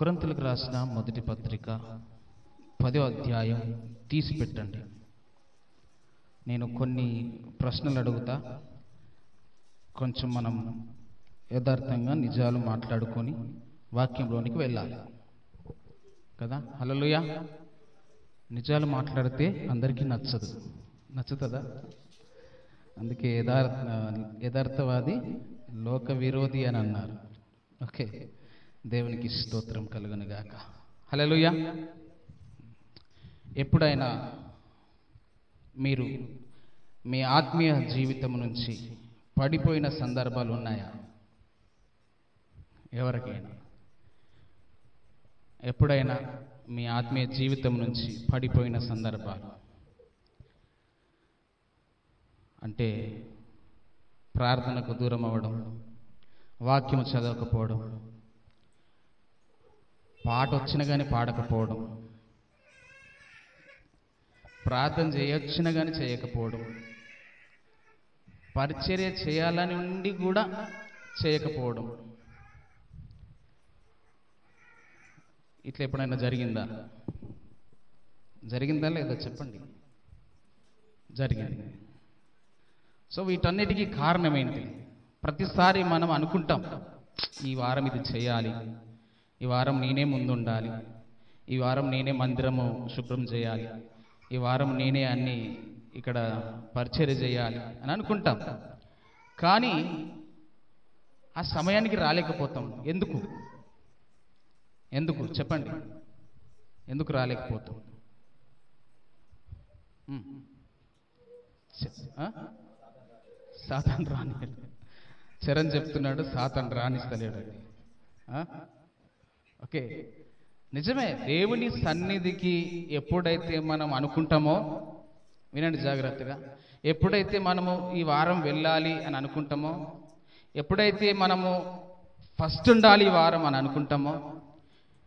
కొరింథీయులకు రాసిన మొదటి పత్రిక 10వ అధ్యాయం తీసి పెట్టండి. నేను కొన్ని ప్రశ్నలు అడుగుతా, కొంచెం మనం యథార్థంగా నిజాలు మాట్లాడుకొని వాక్యంలోనికి వెళ్ళాలి కదా. హల్లెలూయా. నిజాలు మాట్లాడితే అందరికీ నచ్చుతుందా? అందుకే యథార్థవాది లోక విరోధి అని అన్నారు. ఓకే, దేవునికి స్తోత్రం కలుగును గాక. హల్లెలూయా. ఎప్పుడైనా మీరు మీ ఆత్మీయ జీవితం నుంచి పడిపోయిన సందర్భాలు ఉన్నాయా? ఎవరికైనా ఎప్పుడైనా మీ ఆత్మీయ జీవితం నుంచి పడిపోయిన సందర్భాలు అంటే ప్రార్థనకు దూరం అవ్వడం, వాక్యం చదవకపోవడం, పాట వచ్చినా కానీ పాడకపోవడం, ప్రార్థన చేయొచ్చినా కానీ చేయకపోవడం, పరిచర్య చేయాలని ఉండి కూడా చేయకపోవడం, ఇట్లా ఎప్పుడైనా జరిగిందా లేదా చెప్పండి. జరిగింది. సో వీటన్నిటికీ కారణం ఏంటి? ప్రతిసారి మనం అనుకుంటాం, ఈ వారం ఇది చేయాలి, ఈ వారం నేనే ముందుండాలి, ఈ వారం నేనే మందిరము శుభ్రం చేయాలి, ఈ వారం నేనే అన్ని ఇక్కడ పరిచర్య చేయాలి అని అనుకుంటాం. కానీ ఆ సమయానికి రాలేకపోతాం. ఎందుకు చెప్పండి? ఎందుకు రాలేకపోతాం? సాతాను రాని చరణ్ చెప్తున్నాడు, సాతాను రానిస్తలేడు. ఓకే, నిజమే. దేవుని సన్నిధికి ఎప్పుడైతే మనం అనుకుంటామో, వినండి జాగ్రత్తగా, ఎప్పుడైతే మనము ఈ వారం వెళ్ళాలి అని అనుకుంటామో, ఎప్పుడైతే మనము ఫస్ట్ ఉండాలి ఈ వారం అని అనుకుంటామో,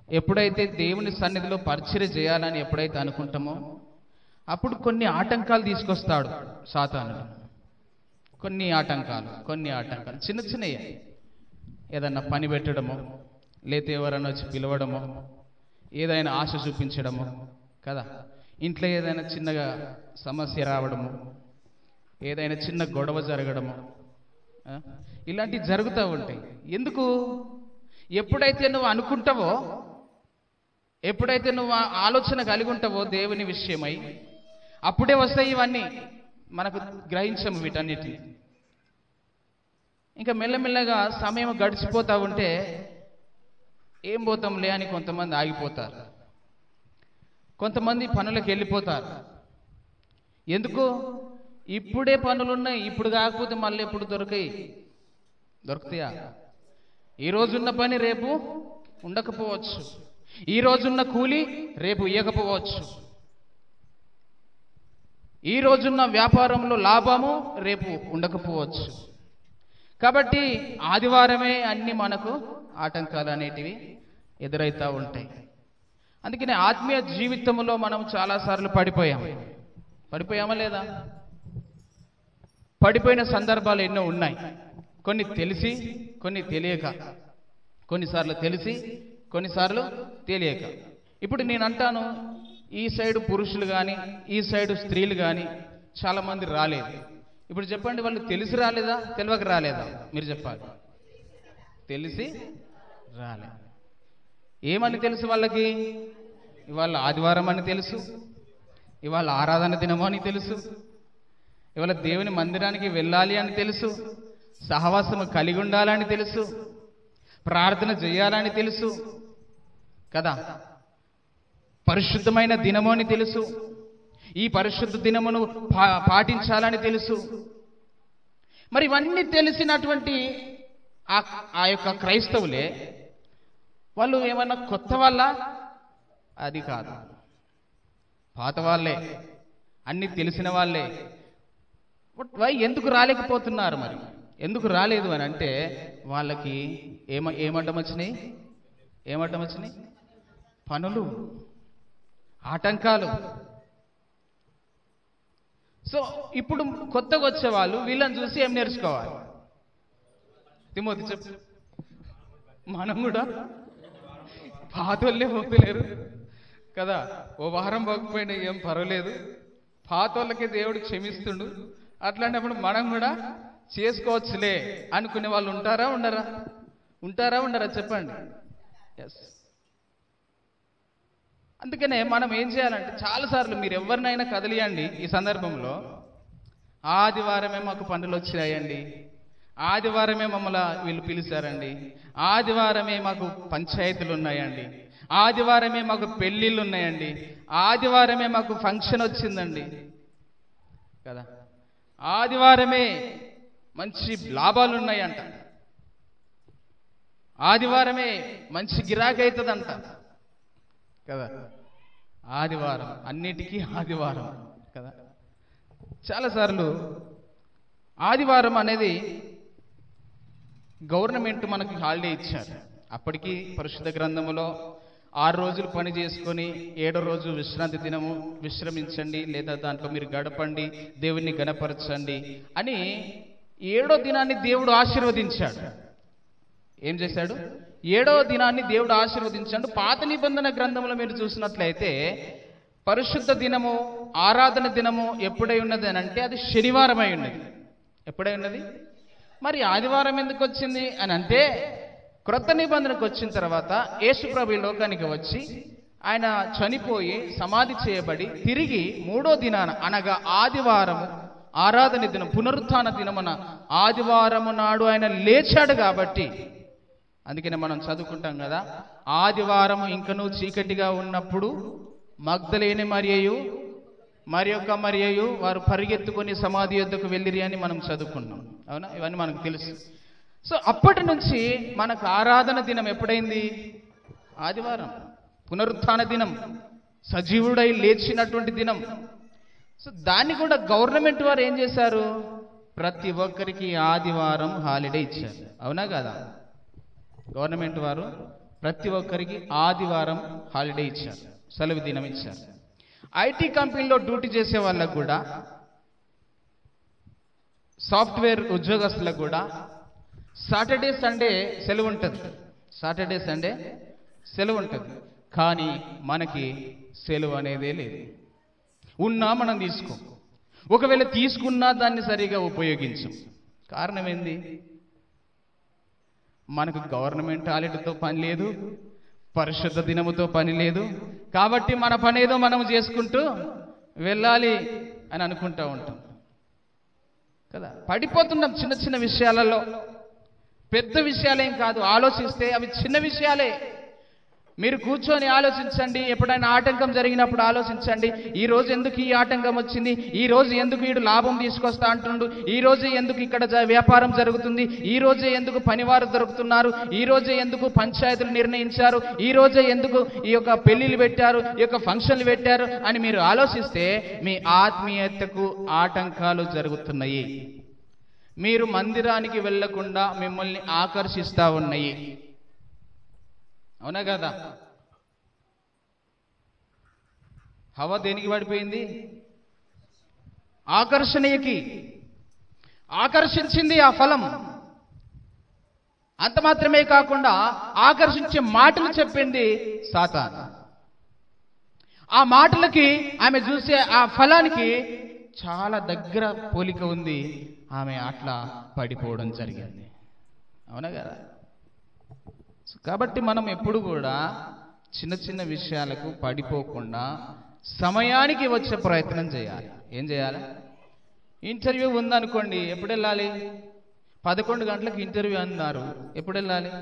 ఎప్పుడైతే దేవుని సన్నిధిలో పరిచర్య చేయాలని ఎప్పుడైతే అనుకుంటామో, అప్పుడు కొన్ని ఆటంకాలు తీసుకొస్తాడు సాతానుడు. కొన్ని ఆటంకాలు చిన్న చిన్నవి, ఏదన్నా పని పెట్టడమో, లేతే ఎవరైనా వచ్చి పిలవడమో, ఏదైనా ఆశ చూపించడము కదా, ఇంట్లో ఏదైనా చిన్నగా సమస్య రావడము, ఏదైనా చిన్న గొడవ జరగడము, ఇలాంటివి జరుగుతూ ఉంటాయి. ఎందుకు? ఎప్పుడైతే నువ్వు అనుకుంటావో, ఎప్పుడైతే నువ్వు ఆలోచన కలిగి ఉంటావో దేవుని విషయమై, అప్పుడే వస్తాయి ఇవన్నీ. మనకు గ్రహించము వీటన్నిటిని. ఇంకా మెల్లమెల్లగా సమయం గడిచిపోతూ ఉంటే ఏం పోతాంలే అని కొంతమంది ఆగిపోతారు, కొంతమంది పనులకు వెళ్ళిపోతారు. ఎందుకు? ఇప్పుడే పనులున్నాయి, ఇప్పుడు కాకపోతే మళ్ళీ ఎప్పుడు దొరుకుతాయా? ఈ రోజున్న పని రేపు ఉండకపోవచ్చు, ఈ రోజున్న కూలి రేపు ఇవ్వకపోవచ్చు, ఈ రోజున్న వ్యాపారంలో లాభము రేపు ఉండకపోవచ్చు. కాబట్టి ఆదివారమే అన్ని మనకు ఆటంకాలు అనేటివి ఎదురవుతూ ఉంటాయి. అందుకనే ఆత్మీయ జీవితంలో మనం చాలాసార్లు పడిపోయామా లేదా? పడిపోయిన సందర్భాలు ఎన్నో ఉన్నాయి. కొన్ని తెలిసి, కొన్ని తెలియక, కొన్నిసార్లు తెలిసి, కొన్నిసార్లు తెలియక. ఇప్పుడు నేను అంటాను, ఈ సైడు పురుషులు కానీ, ఈ సైడు స్త్రీలు కానీ చాలామంది రాలేదు. ఇప్పుడు చెప్పండి, వాళ్ళు తెలిసి రాలేదా, తెలియక రాలేదా? మీరు చెప్పాలి. తెలిసి రాలే. ఏమని తెలుసు వాళ్ళకి? ఇవాళ ఆదివారం అని తెలుసు, ఇవాళ ఆరాధన దినము అని తెలుసు, ఇవాళ దేవుని మందిరానికి వెళ్ళాలి అని తెలుసు, సహవాసము కలిగి ఉండాలని తెలుసు, ప్రార్థన చేయాలని తెలుసు కదా, పరిశుద్ధమైన దినము అని తెలుసు, ఈ పరిశుద్ధ దినమును పాటించాలని తెలుసు. మరి ఇవన్నీ తెలిసినటువంటి ఆ యొక్క క్రైస్తవులే వాళ్ళు ఏమన్నా కొత్త వాళ్ళ? అది కాదు, పాత వాళ్ళే, అన్ని తెలిసిన వాళ్ళే. ఎందుకు రాలేకపోతున్నారు? మరి ఎందుకు రాలేదు అని అంటే వాళ్ళకి ఏమడ్డం వచ్చినాయి? పనులు, ఆటంకాలు. సో ఇప్పుడు కొత్తగా వచ్చే వాళ్ళు వీళ్ళని చూసి ఏం నేర్చుకోవాలి? తిమోతి చెప్పు. మనం కూడా పాతోళ్ళే పోతలేరు కదా. ఓ వారం పోకపోయినా ఏం పర్వాలేదు, పాతోళ్ళకే దేవుడు క్షమిస్తుండు. అట్లాంటప్పుడు మనం కూడా చేసుకోవచ్చులే అనుకునే వాళ్ళు ఉంటారా ఉండరా చెప్పండి. ఎస్. అందుకనే మనం ఏం చేయాలంటే, చాలాసార్లు మీరు ఎవరినైనా కదిలియండి ఈ సందర్భంలో, ఆదివారమే మాకు పనులు వచ్చినాయండి, ఆదివారమే మమ్మల్ని వీళ్ళు పిలిచారండి, ఆదివారమే మాకు పంచాయతీలు ఉన్నాయండి, ఆదివారమే మాకు పెళ్ళిళ్ళు ఉన్నాయండి, ఆదివారమే మాకు ఫంక్షన్ వచ్చిందండి కదా, ఆదివారమే మంచి లాభాలు ఉన్నాయంట, ఆదివారమే మంచి గిరాకీ అవుతుందంట కదా. ఆదివారం అన్నిటికీ ఆదివారం కదా. చాలాసార్లు ఆదివారం అనేది గవర్నమెంట్ మనకి హాలిడే ఇచ్చారు. అప్పటికి పరిశుద్ధ గ్రంథములో 6 రోజులు పని చేసుకొని 7వ రోజు విశ్రాంతి దినము, విశ్రమించండి లేదా దాంట్లో మీరు గడపండి, దేవుణ్ణి గణపరచండి అని 7వ దినాన్ని దేవుడు ఆశీర్వదించాడు. ఏం చేశాడు? 7వ దినాన్ని దేవుడు ఆశీర్వదించాడు. పాత నిబంధన గ్రంథంలో మీరు చూసినట్లయితే పరిశుద్ధ దినము, ఆరాధన దినము ఎప్పుడై ఉన్నది అని అంటే అది శనివారం అయి ఉన్నది. ఎప్పుడై ఉన్నది? మరి ఆదివారం ఎందుకు వచ్చింది అని అంటే, క్రొత్త నిబంధనకు వచ్చిన తర్వాత యేసుప్రభు లోకానికి వచ్చి ఆయన చనిపోయి సమాధి చేయబడి తిరిగి 3వ దినాన అనగా ఆదివారము, ఆరాధన దినం, పునరుత్థాన దినమున ఆదివారము నాడు ఆయన లేచాడు. కాబట్టి అందుకనే మనం చదువుకుంటాం కదా, ఆదివారము ఇంకనూ చీకటిగా ఉన్నప్పుడు మగ్దలేని మరియయు మరియొక వారు పరిగెత్తుకొని సమాధి యొద్దకు వెళ్ళిరి అని మనం చదువుకున్నాం. అవునా? ఇవన్నీ మనకు తెలుసు. సో అప్పటి నుంచి మనకు ఆరాధన దినం ఎప్పుడైంది? ఆదివారం, పునరుత్థాన దినం, సజీవుడై లేచినటువంటి దినం. సో దాన్ని కూడా గవర్నమెంట్ వారు ఏం చేశారు? ప్రతి ఒక్కరికి ఆదివారం హాలిడే ఇచ్చారు. అవునా కదా? గవర్నమెంట్ వారు ప్రతి ఒక్కరికి ఆదివారం హాలిడే ఇచ్చారు, సెలవు దినం ఇచ్చారు. ఐటీ కంపెనీలో డ్యూటీ చేసే వాళ్ళకు కూడా, సాఫ్ట్వేర్ ఉద్యోగస్తులకు కూడా సాటర్డే సండే సెలవు ఉంటుంది. సాటర్డే సండే సెలవు ఉంటుంది. కానీ మనకి సెలవు అనేదే లేదు. ఉన్నా మనం తీసుకో, ఒకవేళ తీసుకున్నా దాన్ని సరిగా ఉపయోగించం. కారణం ఏంది? మనకు గవర్నమెంట్ హాలిడేతో పని లేదు, పరిశుద్ధ దినముతో పని లేదు. కాబట్టి మన పని ఏదో మనం చేసుకుంటూ వెళ్ళాలి అని అనుకుంటూ ఉంటాం కదా. పడిపోతున్నాం చిన్న చిన్న విషయాలలో. పెద్ద విషయాలేం కాదు, ఆలోచిస్తే అవి చిన్న విషయాలే. మీరు కూర్చొని ఆలోచించండి. ఎప్పుడైనా ఆటంకం జరిగినప్పుడు ఆలోచించండి, ఈ రోజు ఎందుకు ఈ ఆటంకం వచ్చింది, ఈ రోజు ఎందుకు వీడు లాభం తీసుకొస్తా అంటుండు, ఈ రోజే ఎందుకు ఇక్కడ వ్యాపారం జరుగుతుంది, ఈ రోజే ఎందుకు పనివారు దొరుకుతున్నారు, ఈ రోజే ఎందుకు పంచాయతీలు నిర్ణయించారు, ఈ రోజే ఎందుకు ఈ యొక్క పెళ్లిళ్ళు పెట్టారు, ఈ యొక్క ఫంక్షన్లు పెట్టారు అని మీరు ఆలోచిస్తే మీ ఆత్మీయతకు ఆటంకాలు జరుగుతున్నాయి. మీరు మందిరానికి వెళ్లకుండా మిమ్మల్ని ఆకర్షిస్తా ఉన్నాయి. అవునా కదా? హవ దేనికి పడిపోయింది? ఆకర్షణీయకి ఆకర్షించింది ఆ ఫలం. అంత మాత్రమే కాకుండా ఆకర్షించే మాటలు చెప్పింది సాతాను. ఆ మాటలకి ఆమె చూసే ఆ ఫలానికి చాలా దగ్గర పోలిక ఉంది. ఆమె అట్లా పడిపోవడం జరిగింది. అవునా కదా? కాబట్టి మనం ఎప్పుడు కూడా చిన్న చిన్న విషయాలకు పడిపోకుండా సమయానికి వచ్చే ప్రయత్నం చేయాలి. ఏం చేయాలి? ఇంటర్వ్యూ ఉందనుకోండి, ఎప్పుడు వెళ్ళాలి? 11 గంటలకు ఇంటర్వ్యూ అన్నారు, ఎప్పుడు వెళ్ళాలి?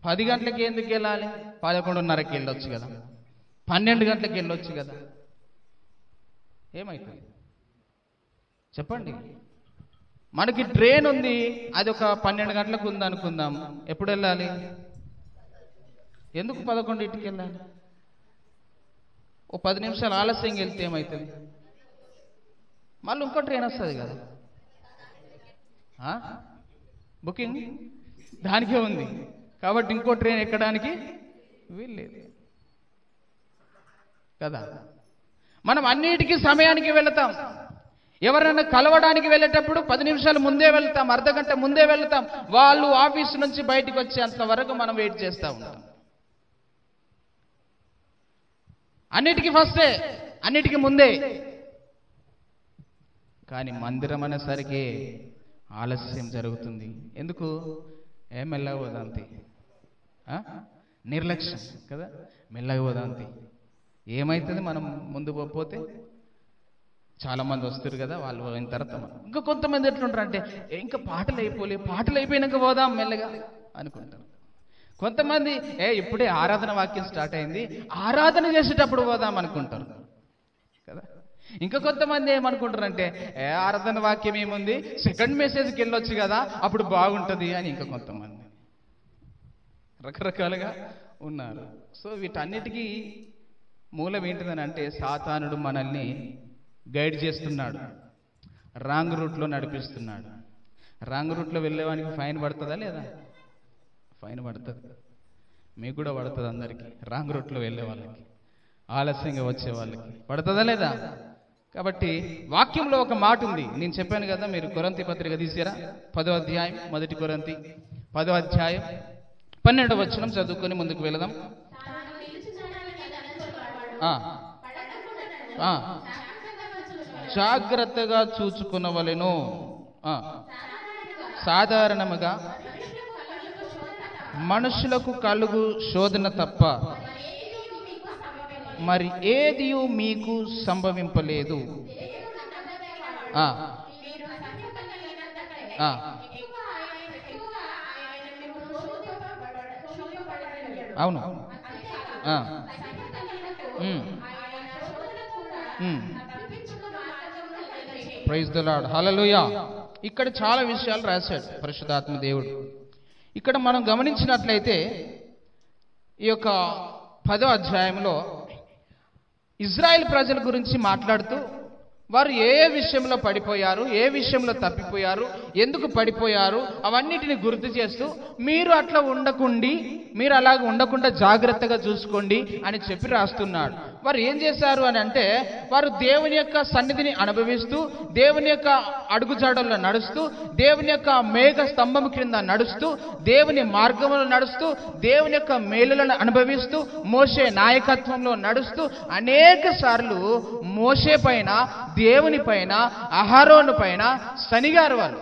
10 గంటలకి ఎందుకు వెళ్ళాలి? 11:30కి వెళ్ళొచ్చు కదా, 12 గంటలకు వెళ్ళొచ్చు కదా. ఏమవుతుంది చెప్పండి? మనకి ట్రైన్ ఉంది, అది ఒక 12 గంటలకు ఉంది అనుకుందాం, ఎప్పుడు వెళ్ళాలి? ఎందుకు 11ంటికి వెళ్ళాలి? ఓ 10 నిమిషాలు ఆలస్యంగా వెళ్తే ఏమవుతుంది? మళ్ళీ ఇంకో ట్రైన్ వస్తుంది కదా. బుకింగ్ దానికే ఉంది కాబట్టి ఇంకో ట్రైన్ ఎక్కడానికి వీల్లేదు కదా. మనం అన్నిటికీ సమయానికి వెళతాం. ఎవరైనా కలవడానికి వెళ్ళేటప్పుడు 10 నిమిషాలు ముందే వెళ్తాం, అర్ధగంట ముందే వెళ్తాం. వాళ్ళు ఆఫీస్ నుంచి బయటకు వచ్చేంత వరకు మనం వెయిట్ చేస్తూ ఉంటాం. అన్నిటికీ ఫస్టే, అన్నిటికీ ముందే. కానీ మందిరం అనేసరికి ఆలస్యం జరుగుతుంది. ఎందుకు? మెల్లగా పోదాంతి, నిర్లక్ష్యం కదా, మెల్లగా పోదాంతి. ఏమవుతుంది మనం ముందు పోతే? చాలామంది వస్తారు కదా, వాళ్ళు అయిన తర్వాత ఇంకా కొంతమంది ఎట్లుంటారు అంటే ఇంకా పాటలు అయిపోయినాక పోదాం మెల్లగా అనుకుంటారు. కొంతమంది ఇప్పుడే ఆరాధన వాక్యం స్టార్ట్ అయింది, ఆరాధన చేసేటప్పుడు పోదాం అనుకుంటారు కదా. ఇంకా కొంతమంది ఏమనుకుంటారంటే ఆరాధన వాక్యం ఏముంది, సెకండ్ మెసేజ్కి వెళ్ళొచ్చు కదా, అప్పుడు బాగుంటుంది అని ఇంకా కొంతమంది రకరకాలుగా ఉన్నారు. సో వీటన్నిటికీ మూలం ఏంటిదని అంటే సాతానుడు మనల్ని గైడ్ చేస్తున్నాడు, రాంగ్ రూట్లో నడిపిస్తున్నాడు. రాంగ్ రూట్లో వెళ్ళేవానికి ఫైన్ పడుతుందా లేదా? ఫైన్ పడుతుంది, మీకు కూడా పడుతుంది. అందరికీ రాంగ్ రూట్లో వెళ్ళే వాళ్ళకి, ఆలస్యంగా వచ్చే వాళ్ళకి పడుతుందా లేదా? కాబట్టి వాక్యంలో ఒక మాట ఉంది, నేను చెప్పాను కదా, మీరు కొరింథీ పత్రిక తీసారా? 10వ అధ్యాయం, 1 కొరింథీ 10వ అధ్యాయం 12వ వచనం చదువుకొని ముందుకు వెళదాం. జాగ్రత్తగా చూచుకునవలెను. సాధారణముగా మనుషులకు కలుగు శోధన తప్ప మరి ఏదియూ మీకు సంభవింపలేదు. అవును, ప్రైజ్ ది లార్డ్, హల్లెలూయా. ఇక్కడ చాలా విషయాలు రాశాడు పరిశుద్ధాత్మ దేవుడు. ఇక్కడ మనం గమనించినట్లయితే ఈ యొక్క 10వ అధ్యాయంలో ఇజ్రాయెల్ ప్రజల గురించి మాట్లాడుతూ వారు ఏ విషయంలో పడిపోయారు, ఏ విషయంలో తప్పిపోయారు, ఎందుకు పడిపోయారు, అవన్నిటిని గుర్తు చేస్తూ మీరు అట్లా ఉండకుండి, మీరు అలాగ ఉండకుండా జాగ్రత్తగా చూసుకోండి అని చెప్పి రాస్తున్నాడు. వారు ఏం చేశారు అని అంటే, వారు దేవుని యొక్క సన్నిధిని అనుభవిస్తూ, దేవుని యొక్క అడుగుజాడల్లో నడుస్తూ, దేవుని యొక్క మేఘ స్తంభం క్రింద నడుస్తూ, దేవుని మార్గంలో నడుస్తూ, దేవుని యొక్క మేలులను అనుభవిస్తూ, మోషే నాయకత్వంలో నడుస్తూ అనేక సార్లు మోషే పైన, దేవుని పైన, అహరోను పైన సనిగారు. వాళ్ళు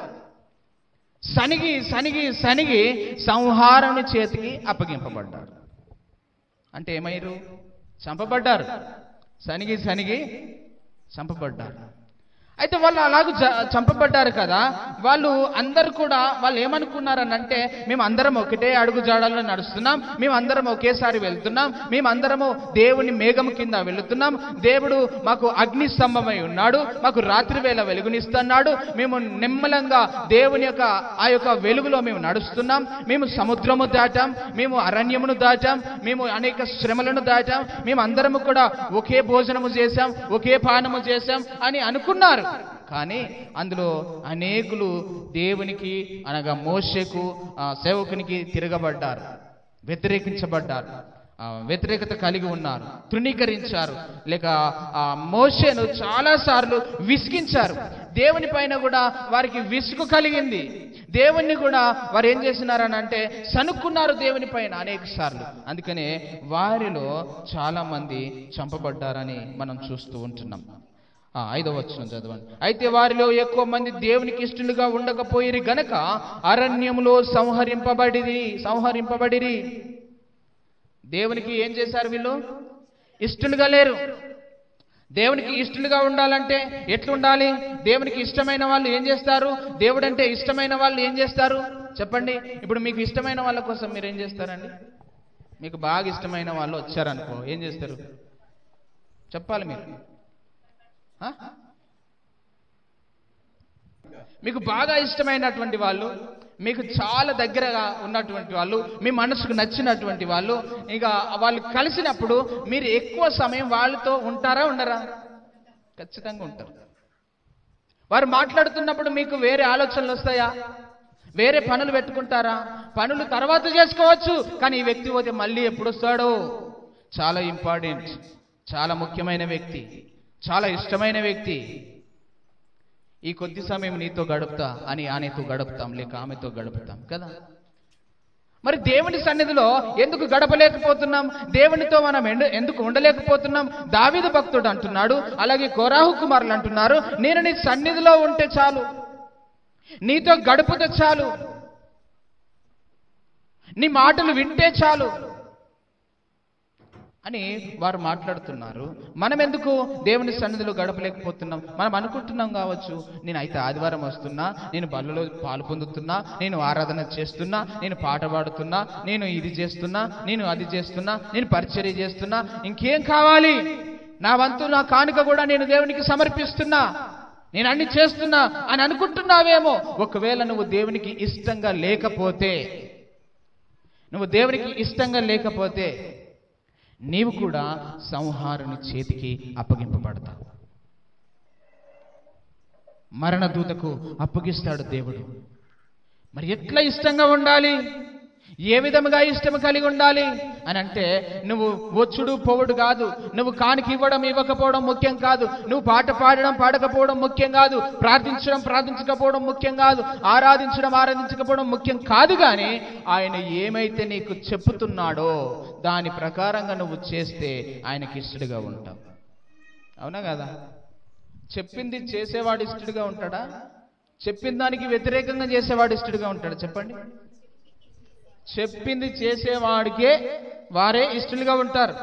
సనిగి సంహారుని చేతికి అప్పగింపబడ్డారు. అంటే ఏమయ్యారు? చంపబడ్డారు. సనిగి చంపబడ్డారు. అయితే వాళ్ళు అలాగ చంపబడ్డారు కదా, వాళ్ళు అందరూ కూడా వాళ్ళు ఏమనుకున్నారనంటే, మేము అందరం ఒకటే అడుగు జాడల్లో నడుస్తున్నాం, మేము అందరం ఒకేసారి వెళ్తున్నాం, మేము అందరము దేవుని మేఘము కింద వెళుతున్నాం, దేవుడు మాకు అగ్ని స్తంభమై ఉన్నాడు, మాకు రాత్రి వేళ వెలుగునిస్తున్నాడు, మేము నిమ్మలంగా దేవుని యొక్క ఆ యొక్క వెలుగులో మేము నడుస్తున్నాం, మేము సముద్రము దాటాం, మేము అరణ్యమును దాటాం, మేము అనేక శ్రమలను దాటాం, మేము అందరము కూడా ఒకే భోజనము చేశాం, ఒకే పానము చేశాం అని అనుకున్నారు. కానీ అందులో అనేకులు దేవునికి అనగా మోషేకు సేవకునికి తిరగబడ్డారు, వ్యతిరేకించబడ్డారు, వ్యతిరేకత కలిగి ఉన్నారు, తృణీకరించారు, లేక మోషేను చాలా సార్లు విసిగించారు. దేవుని పైన కూడా వారికి విసుగు కలిగింది. దేవుణ్ణి కూడా వారు ఏం చేసినారని అంటే సనుక్కున్నారు దేవుని పైన అనేక సార్లు. అందుకనే వారిలో చాలా మంది చంపబడ్డారని మనం చూస్తూ ఉంటున్నాం. 5వ వచనం చదవండి. అయితే వారిలో ఎక్కువ మంది దేవునికి ఇష్టలుగా ఉండకపోయిరి గనక అరణ్యములో సంహరింపబడిరి. దేవునికి ఏం చేశారు? వీళ్ళు ఇష్టలుగా లేరు. దేవునికి ఇష్టలుగా ఉండాలంటే ఎట్లుండాలి? దేవునికి ఇష్టమైన వాళ్ళు ఏం చేస్తారు? దేవుడంటే ఇష్టమైన వాళ్ళు ఏం చేస్తారు చెప్పండి? ఇప్పుడు మీకు ఇష్టమైన వాళ్ళ కోసం మీరు ఏం చేస్తారండి? మీకు బాగా ఇష్టమైన వాళ్ళు వచ్చారనుకో, ఏం చేస్తారు చెప్పాలి మీరు? మీకు బాగా ఇష్టమైనటువంటి వాళ్ళు, మీకు చాలా దగ్గరగా ఉన్నటువంటి వాళ్ళు, మీ మనసుకు నచ్చినటువంటి వాళ్ళు, ఇక వాళ్ళు కలిసినప్పుడు మీరు ఎక్కువ సమయం వాళ్ళతో ఉంటారా ఉండరా? ఖచ్చితంగా ఉంటారు. వారు మాట్లాడుతున్నప్పుడు మీకు వేరే ఆలోచనలు వస్తాయా? వేరే పనులు పెట్టుకుంటారా? పనులు తర్వాత చేసుకోవచ్చు, కానీ ఈ వ్యక్తి పోతే మళ్ళీ ఎప్పుడు వస్తాడో? చాలా ఇంపార్టెంట్, చాలా ముఖ్యమైన వ్యక్తి, చాలా ఇష్టమైన వ్యక్తి. ఈ కొద్ది సమయం నీతో గడుపుతా అని ఆమెతో గడుపుతాం, లేక ఆమెతో గడుపుతాం కదా. మరి దేవుని సన్నిధిలో ఎందుకు గడపలేకపోతున్నాం? దేవునితో మనం ఎందుకు ఉండలేకపోతున్నాం? దావీదు భక్తుడు అంటున్నాడు, అలాగే కోరాహు కుమారులు అంటున్నారు, నేను నీ సన్నిధిలో ఉంటే చాలు, నీతో గడుపుతే చాలు, నీ మాటలు వింటే చాలు అని వారు మాట్లాడుతున్నారు. మనం ఎందుకు దేవుని సన్నిధిలో గడపలేకపోతున్నాం? మనం అనుకుంటున్నాం కావచ్చు, నేను అయితే ఆదివారం వస్తున్నా, నేను బల్లలో పాలు పొందుతున్నా, నేను ఆరాధన చేస్తున్నా, నేను పాట పాడుతున్నా, నేను ఇది చేస్తున్నా, నేను అది చేస్తున్నా, నేను పరిచర్య చేస్తున్నా, ఇంకేం కావాలి? నా వంతు నా కానుక కూడా నేను దేవునికి సమర్పిస్తున్నా, నేను అన్ని చేస్తున్నా అని అనుకుంటున్నావేమో. ఒకవేళ నువ్వు దేవునికి ఇష్టంగా లేకపోతే, నీవు కూడా సంహారుని చేతికి అప్పగింపబడతావు. మరణదూతకు అప్పగిస్తాడు దేవుడు. మరి ఎట్లా ఇష్టంగా ఉండాలి? ఏ విధముగా ఇష్టం కలిగి ఉండాలి అని అంటే, నువ్వు వచ్చుడు పోవుడు కాదు, నువ్వు కానుక ఇవ్వడం ఇవ్వకపోవడం ముఖ్యం కాదు, నువ్వు పాట పాడడం పాడకపోవడం ముఖ్యం కాదు, ప్రార్థించడం ప్రార్థించకపోవడం ముఖ్యం కాదు, ఆరాధించడం ఆరాధించకపోవడం ముఖ్యం కాదు. కానీ ఆయన ఏమైతే నీకు చెప్పుతున్నాడో దాని ప్రకారంగా నువ్వు చేస్తే ఆయనకి ఇష్టడుగా ఉంటావు. అవునా కదా? చెప్పింది చేసేవాడు ఇష్టడుగా ఉంటాడా? చెప్పిన దానికి వ్యతిరేకంగా చేసేవాడు ఇష్టడుగా ఉంటాడా? చెప్పండి. చెప్పింది చేసేవాడికే వారే ఇష్టలుగా ఉంటారు.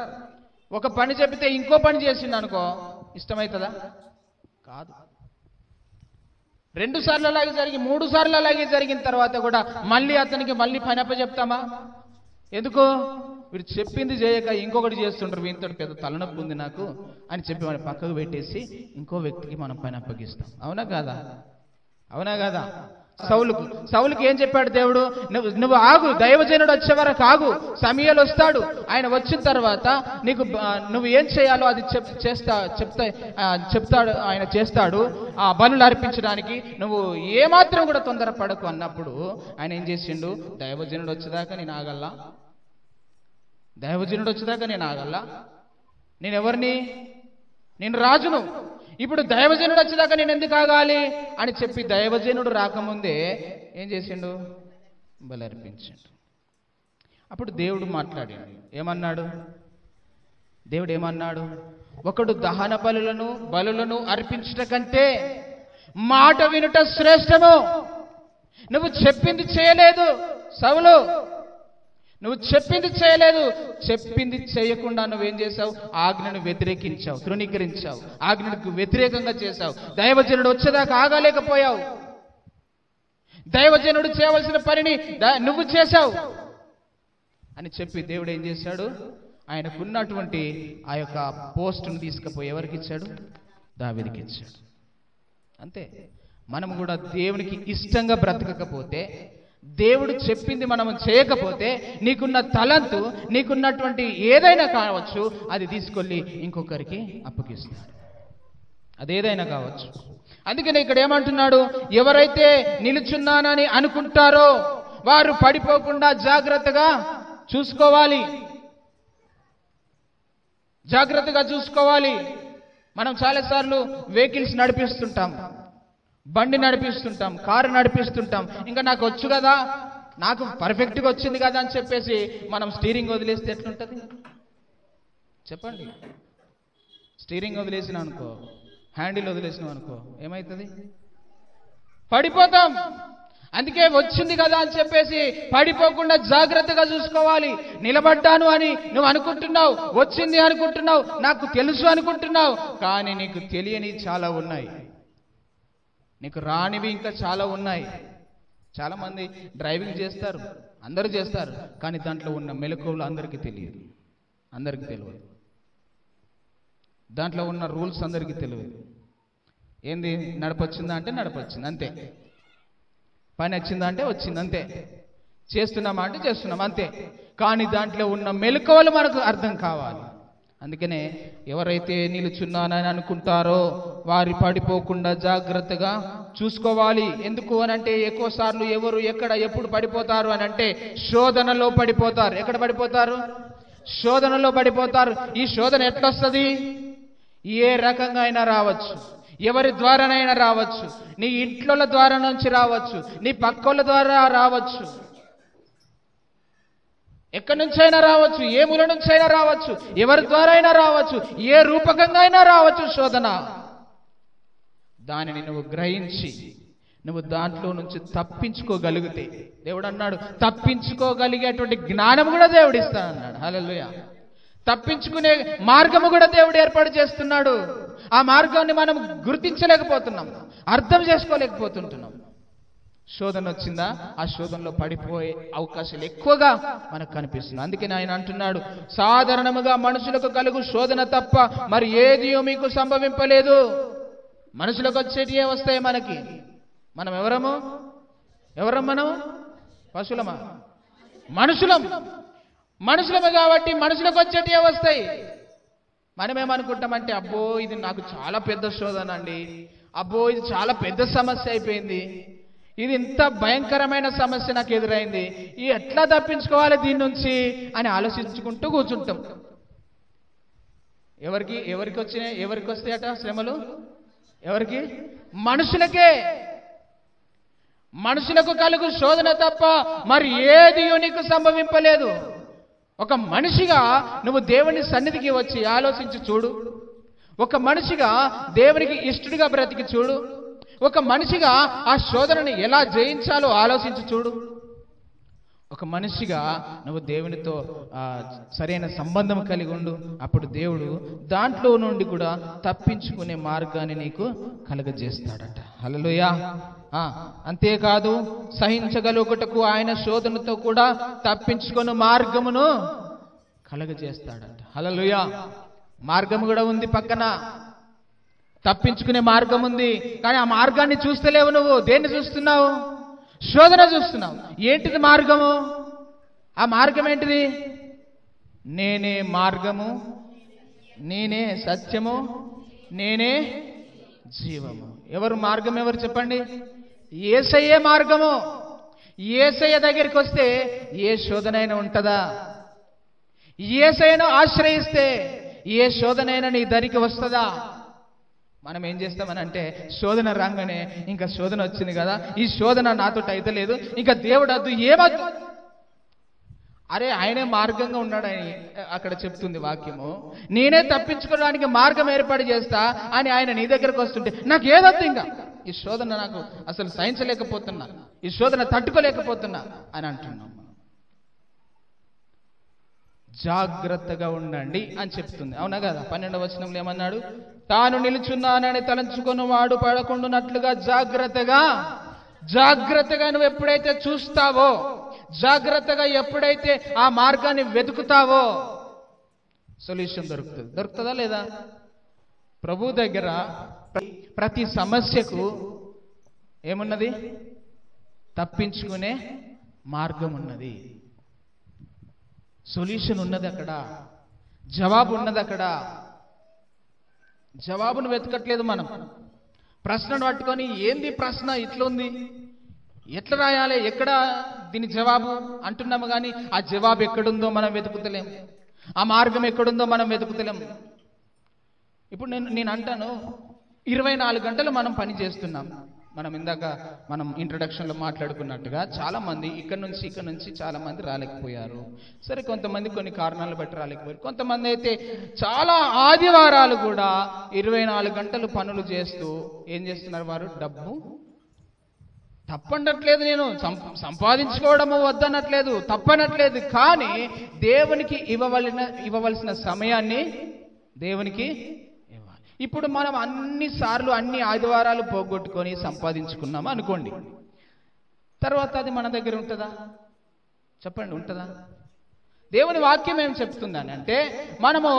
ఒక పని చెప్తే ఇంకో పని చేసింది అనుకో, ఇష్టమవుతుందా? కాదు. 2 సార్లు అలాగే జరిగి 3 సార్లు అలాగే జరిగిన తర్వాత కూడా మళ్ళీ అతనికి పని అప్పచెప్తామా? ఎందుకు? వీడు చెప్పింది చేయక ఇంకొకటి చేస్తుంటారు, వీనితో పెద్ద తలనొప్పి ఉంది నాకు అని చెప్పి మనం పక్కకు పెట్టేసి ఇంకో వ్యక్తికి మనం పని అప్పగిస్తాం. అవునా కాదా? అవునా కాదా? సౌలుకి ఏం చెప్పాడు దేవుడు? నువ్వు ఆగు, దైవజనుడు వచ్చే వరకు ఆగు, సమూయేలు వస్తాడు, ఆయన వచ్చిన తర్వాత నీకు నువ్వు ఏం చేయాలో అది చెప్తాడు, ఆయన చేస్తాడు ఆ బలులు అర్పించడానికి. నువ్వు ఏమాత్రం కూడా తొందరపడకు అన్నప్పుడు ఆయన ఏం చేసిండు? దైవజనుడు వచ్చేదాకా నేను ఆగల్లా, నేను ఎవరిని? నేను రాజును. ఇప్పుడు దైవజనుడు వచ్చేదాకా నేను ఎందుకు ఆగాలి అని చెప్పి దైవజనుడు రాకముందే ఏం చేసిండు? బలి అర్పించిండు. అప్పుడు దేవుడు మాట్లాడాడు. దేవుడు ఏమన్నాడు? ఒకడు దహన బలులను అర్పించుట కంటే మాట వినుట శ్రేష్టము. నువ్వు చెప్పింది చేయలేదు సౌలు, నువ్వు చెప్పింది చేయలేదు. చెప్పింది చేయకుండా నువ్వేం చేశావు? ఆజ్ఞను వ్యతిరేకించావు, తృణీకరించావు, ఆజ్ఞకు వ్యతిరేకంగా చేశావు. దైవజనుడు వచ్చేదాకా ఆగలేకపోయావు. దైవజనుడు చేయవలసిన పనిని నువ్వు చేశావు అని చెప్పి దేవుడు ఏం చేశాడు? ఆయనకున్నటువంటి ఆ యొక్క పోస్టును తీసుకుపోయి ఎవరికి ఇచ్చాడు? దావీదుకి ఇచ్చాడు. అంతే. మనం కూడా దేవునికి ఇష్టంగా బ్రతకకపోతే, దేవుడు చెప్పింది మనం చేయకపోతే, నీకున్న తలంతు, నీకున్నటువంటి ఏదైనా కావచ్చు, అది తీసుకెళ్ళి ఇంకొకరికి అప్పగిస్తాడు. అదేదైనా కావచ్చు. అందుకని ఇక్కడ ఏమంటున్నాడు? ఎవరైతే నిలుచున్నానని అనుకుంటారో వారు పడిపోకుండా జాగ్రత్తగా చూసుకోవాలి. మనం చాలాసార్లు వెహికల్స్ నడిపిస్తుంటాం, బండి నడిపిస్తుంటాం, కారు నడిపిస్తుంటాం. ఇంకా నాకు వచ్చు కదా, నాకు పర్ఫెక్ట్గా వచ్చింది కదా అని చెప్పేసి మనం స్టీరింగ్ వదిలేస్తే ఎట్లుంటుంది చెప్పండి? స్టీరింగ్ వదిలేసినాం అనుకో, హ్యాండిల్ వదిలేసినాం అనుకో, ఏమవుతుంది? పడిపోతాం. అందుకే వచ్చింది కదా అని చెప్పేసి పడిపోకుండా జాగ్రత్తగా చూసుకోవాలి. నిలబడ్డాను అని నువ్వు అనుకుంటున్నావు, వచ్చింది అనుకుంటున్నావు, నాకు తెలుసు అనుకుంటున్నావు, కానీ నీకు తెలియని చాలా ఉన్నాయి, నీకు రానివి ఇంకా చాలా ఉన్నాయి. చాలా మంది డ్రైవింగ్ చేస్తారు, అందరూ చేస్తారు, కానీ దాంట్లో ఉన్న మెలకువలు అందరికీ తెలియదు. దాంట్లో ఉన్న రూల్స్ అందరికీ తెలియదు. ఏంది? నడపొచ్చిందా అంటే నడపొచ్చింది అంతే, పని వచ్చిందా అంటే వచ్చింది అంతే, చేస్తున్నామా అంటే చేస్తున్నాం అంతే. కానీ దాంట్లో ఉన్న మెలకువలు మనకు అర్థం కావాలి. అందుకనే ఎవరైతే నిలుచున్నానని అనుకుంటారో వారి పడిపోకుండా జాగ్రత్తగా చూసుకోవాలి. ఎందుకు అనంటే ఎక్కువ సార్లు ఎవరు ఎక్కడ ఎప్పుడు పడిపోతారు అని అంటే శోధనలో పడిపోతారు. ఎక్కడ పడిపోతారు? శోధనలో పడిపోతారు. ఈ శోధన ఎట్లొస్తుంది? ఏ రకంగా అయినా రావచ్చు, ఎవరి ద్వారానైనా రావచ్చు, నీ ఇంట్లోల ద్వారా నుంచి రావచ్చు, నీ పక్కోళ్ళ ద్వారా రావచ్చు, ఎక్కడి నుంచైనా రావచ్చు, ఏ మూల నుంచైనా రావచ్చు, ఎవరి ద్వారా అయినా రావచ్చు, ఏ రూపకంగా అయినా రావచ్చు శోధన. దానిని నువ్వు గ్రహించి నువ్వు దాంట్లో నుంచి తప్పించుకోగలిగితే, దేవుడు అన్నాడు తప్పించుకోగలిగేటువంటి జ్ఞానం కూడా దేవుడు ఇస్తానన్నాడు. హల్లెలూయా. తప్పించుకునే మార్గము కూడా దేవుడు ఏర్పాటు చేస్తున్నాడు. ఆ మార్గాన్ని మనం గుర్తించలేకపోతున్నాం, అర్థం చేసుకోలేకపోతుంటున్నాం. శోధన వచ్చిందా, ఆ శోధనలో పడిపోయే అవకాశాలు ఎక్కువగా మనకు కనిపిస్తుంది. అందుకే ఆయన అంటున్నాడు, సాధారణముగా మనుషులకు కలుగు శోధన తప్ప మరి ఏదియో మీకు సంభవింపలేదు. మనుషులకు వచ్చేటివే వస్తాయి మనకి. మనం ఎవరము? మనం పశువులమా? మనుషులమే కాబట్టి మనుషులకు వచ్చేటివే వస్తాయి. మనమేమనుకుంటామంటే, అబ్బో ఇది నాకు చాలా పెద్ద శోధన అండి, అబ్బో ఇది చాలా పెద్ద సమస్య అయిపోయింది, ఇది ఇంత భయంకరమైన సమస్య నాకు ఎదురైంది, ఇది ఎట్లా తప్పించుకోవాలి దీని నుంచి అని ఆలోచించుకుంటూ కూర్చుంటాం. ఎవరికి వస్తాయట శ్రమలు? ఎవరికి? మనుషులకు కలుగు శోధన తప్ప మరి ఏది నీకు సంభవింపలేదు. ఒక మనిషిగా నువ్వు దేవుని సన్నిధికి వచ్చి ఆలోచించి చూడు. ఒక మనిషిగా దేవునికి ఇష్టడిగా బ్రతికి చూడు. ఒక మనిషిగా ఆ శోధనని ఎలా జయించాలో ఆలోచించి చూడు. ఒక మనిషిగా నువ్వు దేవునితో సరైన సంబంధం కలిగి ఉండు. అప్పుడు దేవుడు దాంట్లో నుండి కూడా తప్పించుకునే మార్గాన్ని నీకు కలుగజేస్తాడట. హల్లెలూయా. అంతేకాదు, సహించగలుగుటకు ఆయన శోధనతో కూడా తప్పించుకునే మార్గమును కలుగజేస్తాడట. హల్లెలూయా. మార్గము కూడా ఉంది పక్కన, తప్పించుకునే మార్గం ఉంది. కానీ ఆ మార్గాన్ని చూస్తలేవు. నువ్వు దేన్ని చూస్తున్నావు? శోధన చూస్తున్నావు. ఏంటిది మార్గము? ఆ మార్గం ఏంటిది? నేనే మార్గము, నేనే సత్యము, నేనే జీవము. ఎవరు మార్గం? ఎవరు చెప్పండి? యేసయ్యే మార్గము. యేసయ్య దగ్గరికి వస్తే ఏ శోధనైనా ఉంటుందా? యేసయ్యను ఆశ్రయిస్తే ఏ శోధనైనా నీ దరికి వస్తుందా? మనం ఏం చేస్తామని అంటే, శోధన రాగానే ఇంకా శోధన వచ్చింది కదా, ఈ శోధన నాతో అయితే లేదు, ఇంకా దేవుడు వద్దు, ఏమద్దు. అరే ఆయనే మార్గంగా ఉన్నాడని అక్కడ చెప్తుంది వాక్యము. నేనే తప్పించుకోవడానికి మార్గం ఏర్పాటు చేస్తా అని ఆయన నీ దగ్గరకు వస్తుంటే నాకు ఏదొద్దు, ఇంకా ఈ శోధన నాకు అసలు సహించలేకపోతున్నా, ఈ శోధన తట్టుకోలేకపోతున్నా అని అంటున్నాం. జాగ్రత్తగా ఉండండి అని చెప్తుంది. అవునా కదా? 12వ వచనంలో ఏమన్నాడు? తాను నిలుచున్నానని తలంచుకొని వాడు పడకుండానట్లుగా జాగ్రత్తగా నువ్వు ఎప్పుడైతే చూస్తావో, జాగ్రత్తగా ఎప్పుడైతే ఆ మార్గాన్ని వెతుకుతావో సొల్యూషన్ దొరుకుతుందా లేదా? ప్రభు దగ్గర ప్రతి సమస్యకు ఏమున్నది? తప్పించుకునే మార్గం ఉన్నది, సొల్యూషన్ ఉన్నది. అక్కడ జవాబు ఉన్నది. అక్కడ జవాబును వెతకట్లేదు మనం. ప్రశ్నను పట్టుకొని ఏంది ప్రశ్న ఇట్లా ఉంది, ఎట్లా రాయాలి, ఎక్కడ దీని జవాబు అంటున్నాము, కానీ ఆ జవాబు ఎక్కడుందో మనం వెతుకుతలేం, ఆ మార్గం ఎక్కడుందో మనం వెతుకుతలేం. ఇప్పుడు నేను అంటాను, 24 గంటలు మనం పని చేస్తున్నాం. మనం ఇందాక ఇంట్రడక్షన్లో మాట్లాడుకున్నట్టుగా చాలా మంది ఇక్కడ నుంచి చాలా మంది రాలేకపోయారు. సరే, కొంతమంది కొన్ని కారణాలు బట్టి రాలేకపోయారు. కొంతమంది అయితే చాలా ఆదివారాలు కూడా 24 గంటలు పనులు చేస్తూ ఏం చేస్తున్నారు? వారు డబ్బు తప్పనట్లేదు, నేను సంపాదించుకోవడము వద్దనట్లేదు, తప్పనట్లేదు, కానీ దేవునికి ఇవ్వవలసిన సమయాన్ని దేవునికి ఇవ్వాలి. ఇప్పుడు మనం అన్ని ఆదివారాలు పోగొట్టుకొని సంపాదించుకున్నాము అనుకోండి, తర్వాత అది మన దగ్గర ఉంటుందా? చెప్పండి, ఉంటుందా? దేవుని వాక్యం ఏం చెప్తుందని అంటే, మనము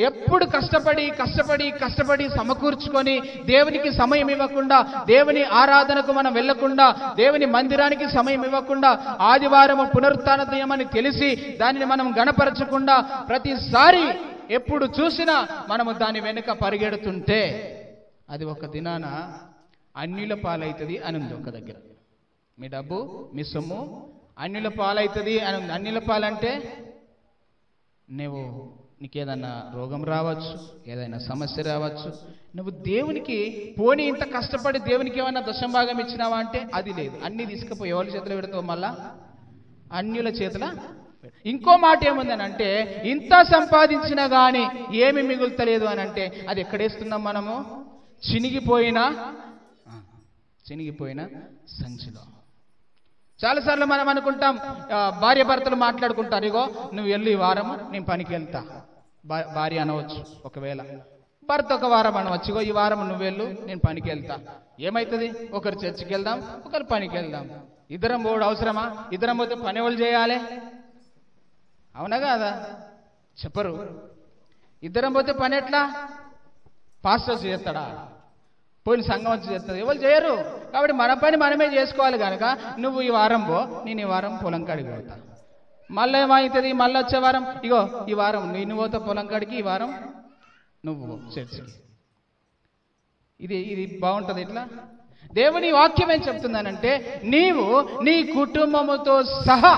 ఎప్పుడు కష్టపడి సమకూర్చుకొని దేవునికి సమయం ఇవ్వకుండా, దేవుని ఆరాధనకు మనం వెళ్లకుండా, దేవుని మందిరానికి సమయం ఇవ్వకుండా, ఆదివారము పునరుత్థాన దినమని తెలిసి దానిని మనం గణపరచకుండా, ప్రతిసారి ఎప్పుడు చూసినా మనము దాని వెనుక పరిగెడుతుంటే అది ఒక దినాన అన్యుల పాలవుతుంది అని ఉంది. ఒక దగ్గర మీ డబ్బు, మీ సొమ్ము అన్యుల పాలవుతుంది అని ఉంది. అన్యుల పాలంటే నువ్వు నీకేదన్నా రోగం రావచ్చు, ఏదైనా సమస్య రావచ్చు. నువ్వు దేవునికి పోనీ ఇంత కష్టపడి దేవునికి ఏమైనా దశంభాగం ఇచ్చినావా అంటే అది లేదు. అన్నీ తీసుకుపోయి ఎవరి చేతిలో పెడతావు? మళ్ళా అన్యుల చేతుల. ఇంకో మాట ఏముందని అంటే, ఇంత సంపాదించినా కానీ ఏమి మిగులుతలేదు అని అంటే అది ఎక్కడేస్తున్నాం మనము? చినిగిపోయిన సంచిలో. చాలాసార్లు మనం అనుకుంటాం, భార్య భర్తలు మాట్లాడుకుంటారు, ఇగో నువ్వు వెళ్ళి ఈ వారము నేను పనికి వెళ్తా. భార్య అనవచ్చు, ఒకవేళ భర్త ఒక వారం అనవచ్చు, ఇగో ఈ వారం నువ్వు వెళ్ళు నేను పనికి వెళ్తా. ఏమవుతుంది? ఒకరు చర్చికి వెళ్దాం, ఒకరు పనికి వెళ్దాం. ఇద్దరం పోవడం అవసరమా? ఇద్దరం పోతే పని ఎవరు చేయాలి? అవునా కాదా? చెప్పరు. ఇద్దరం పోతే పని ఎట్లా? పాస్టర్ చేస్తాడా? పోయిన సంఘం వచ్చి చేస్తుంది, ఎవరు చేయరు. కాబట్టి మన పని మనమే చేసుకోవాలి కనుక నువ్వు ఈ వారం పో, నేను ఈ వారం పొలం కాడికి పోతా. మళ్ళీ ఏమవుతుంది? మళ్ళీ వచ్చే వారం ఇగో ఈ వారం నేను పోతా పొలం కాడికి, ఈ వారం నువ్వు చర్చికి. ఇది బాగుంటుంది. ఇట్లా దేవుని వాక్యం ఏం చెప్తుందనంటే, నీవు నీ కుటుంబముతో సహా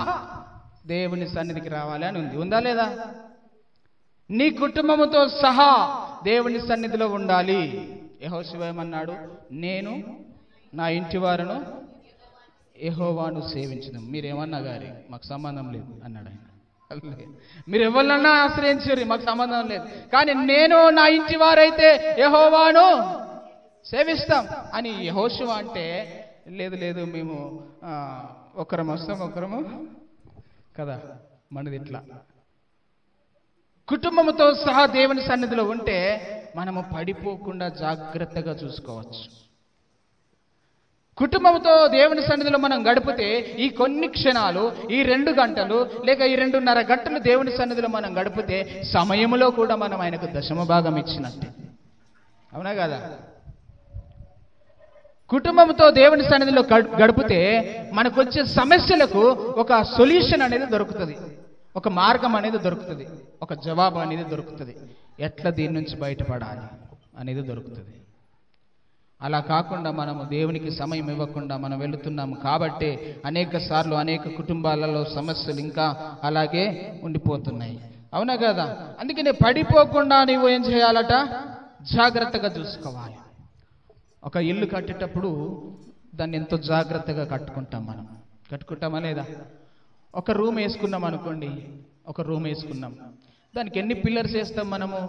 దేవుని సన్నిధికి రావాలి అని ఉంది. ఉందా లేదా? నీ కుటుంబముతో సహా దేవుని సన్నిధిలో ఉండాలి. యెహోషువ ఏమన్నాడు? నేను నా ఇంటి వారును యెహోవాను సేవించడం. మీరేమన్నా గారి మాకు సంబంధం లేదు అన్నాడు ఆయన. మీరు ఎవరినన్నా ఆశ్రయించారు, మాకు సంబంధం లేదు, కానీ నేను నా ఇంటి వారైతే యెహోవాను సేవిస్తాం అని యెహోషువ అంటే, లేదు మేము ఒకరం వస్తాం ఒకరము కదా, మనది ఇట్లా. కుటుంబంతో సహా దేవుని సన్నిధిలో ఉంటే మనము పడిపోకుండా జాగ్రత్తగా చూసుకోవచ్చు. కుటుంబంతో దేవుని సన్నిధిలో మనం గడిపితే ఈ కొన్ని క్షణాలు, ఈ 2 గంటలు లేక ఈ 2.5 గంటలు దేవుని సన్నిధిలో మనం గడిపితే సమయంలో కూడా మనం ఆయనకు దశమ భాగం ఇచ్చినట్టే. అవునా కదా? కుటుంబంతో దేవుని సన్నిధిలో గడిపితే మనకు వచ్చే సమస్యలకు ఒక సొల్యూషన్ అనేది దొరుకుతుంది, ఒక మార్గం అనేది దొరుకుతుంది, ఒక జవాబు అనేది దొరుకుతుంది, ఎట్లా దీని నుంచి బయటపడాలి అనేది దొరుకుతుంది. అలా కాకుండా మనము దేవునికి సమయం ఇవ్వకుండా మనం వెళుతున్నాము కాబట్టి అనేక సార్లు అనేక కుటుంబాలలో సమస్యలు ఇంకా అలాగే ఉండిపోతున్నాయి. అవునా కదా? అందుకనే పడిపోకుండా నీవు ఏం చేయాలట? జాగ్రత్తగా చూసుకోవాలి. ఒక ఇల్లు కట్టేటప్పుడు దాన్ని ఎంతో జాగ్రత్తగా కట్టుకుంటాం. మనం కట్టుకుంటామా లేదా? ఒక రూమ్ వేసుకున్నాం అనుకోండి, ఒక రూమ్ వేసుకున్నాం, దానికి ఎన్ని పిల్లర్స్ వేస్తాం మనము?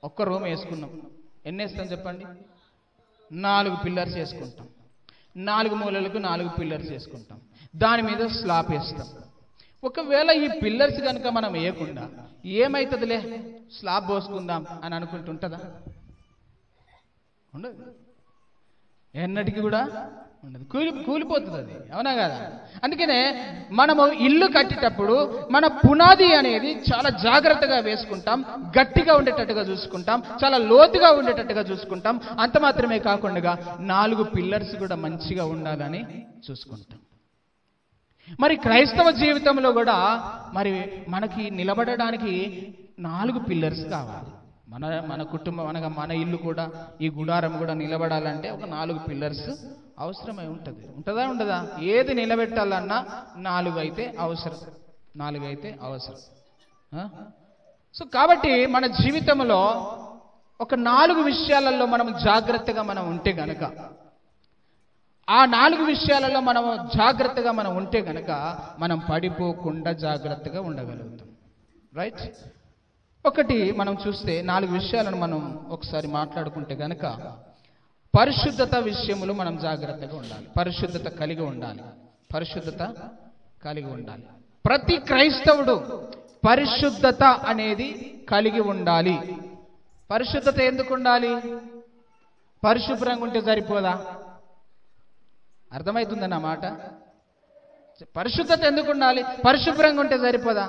ఒక్క రూమ్ వేసుకున్నాం, ఎన్ని వేస్తాం చెప్పండి? 4 పిల్లర్స్ వేసుకుంటాం. 4 మూలలకు 4 పిల్లర్స్ వేసుకుంటాం. దాని మీద స్లాబ్ వేస్తాం. ఒకవేళ ఈ పిల్లర్స్ కనుక మనం వేయకుండా ఏమవుతుందిలే స్లాబ్ పోసుకుందాం అని అనుకుంటుంటుందా? ఉండదు, ఎన్నటికి కూడా ఉండదు, కూలిపోతుంది అది. అవునా కదా? అందుకనే మనము ఇల్లు కట్టేటప్పుడు మన పునాది అనేది చాలా జాగ్రత్తగా వేసుకుంటాం, గట్టిగా ఉండేటట్టుగా చూసుకుంటాం, చాలా లోతుగా ఉండేటట్టుగా చూసుకుంటాం. అంత మాత్రమే కాకుండా 4 పిల్లర్స్ కూడా మంచిగా ఉండాలని చూసుకుంటాం. మరి క్రైస్తవ జీవితంలో కూడా మరి మనకి నిలబడడానికి 4 పిల్లర్స్ కావాలి. మన కుటుంబం అనగా మన ఇల్లు కూడా, ఈ గుడారం కూడా నిలబడాలంటే ఒక 4 పిల్లర్స్ అవసరమై ఉంటుంది. ఉంటుందా ఉండదా? ఏది నిలబెట్టాలన్నా 4 అయితే అవసరం, 4 అయితే అవసరం. సో కాబట్టి మన జీవితంలో ఒక 4 విషయాలలో మనం జాగ్రత్తగా మనం ఉంటే గనక, ఆ 4 విషయాలలో మనం జాగ్రత్తగా మనం ఉంటే గనక మనం పడిపోకుండా జాగ్రత్తగా ఉండగలుగుతాం. రైట్? ఒకటి మనం చూస్తే 4 విషయాలను మనం ఒకసారి మాట్లాడుకుంటే గనక, పరిశుద్ధత విషయములు మనం జాగ్రత్తగా ఉండాలి, పరిశుద్ధత కలిగి ఉండాలి, పరిశుద్ధత కలిగి ఉండాలి. ప్రతి క్రైస్తవుడు పరిశుద్ధత అనేది కలిగి ఉండాలి. పరిశుద్ధత ఎందుకు ఉండాలి? పరిశుభ్రంగా ఉంటే సరిపోదా? అర్థమవుతుందన్న మాట. పరిశుద్ధత ఎందుకు ఉండాలి? పరిశుభ్రంగా ఉంటే సరిపోదా?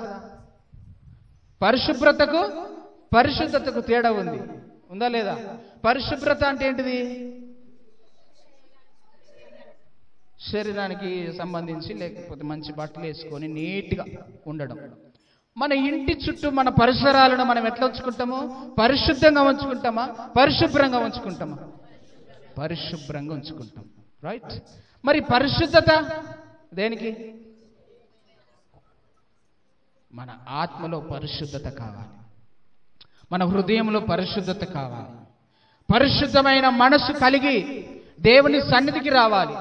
పరిశుద్ధతకు తేడా ఉంది, ఉందా లేదా? పరిశుభ్రత అంటే ఏంటిది? శరీరానికి సంబంధించి లేకపోతే మంచి బట్టలు వేసుకొని నీట్గా ఉండడం. మన ఇంటి చుట్టూ మన పరిసరాలను మనం ఎట్లా ఉంచుకుంటాము? పరిశుద్ధంగా ఉంచుకుంటామా? పరిశుభ్రంగా ఉంచుకుంటామా? పరిశుభ్రంగా ఉంచుకుంటాం. రైట్? మరి పరిశుద్ధత దేనికి? మన ఆత్మలో పరిశుద్ధత కావాలి. మన హృదయంలో పరిశుద్ధత కావాలి. పరిశుద్ధమైన మనసు కలిగి దేవుని సన్నిధికి రావాలి.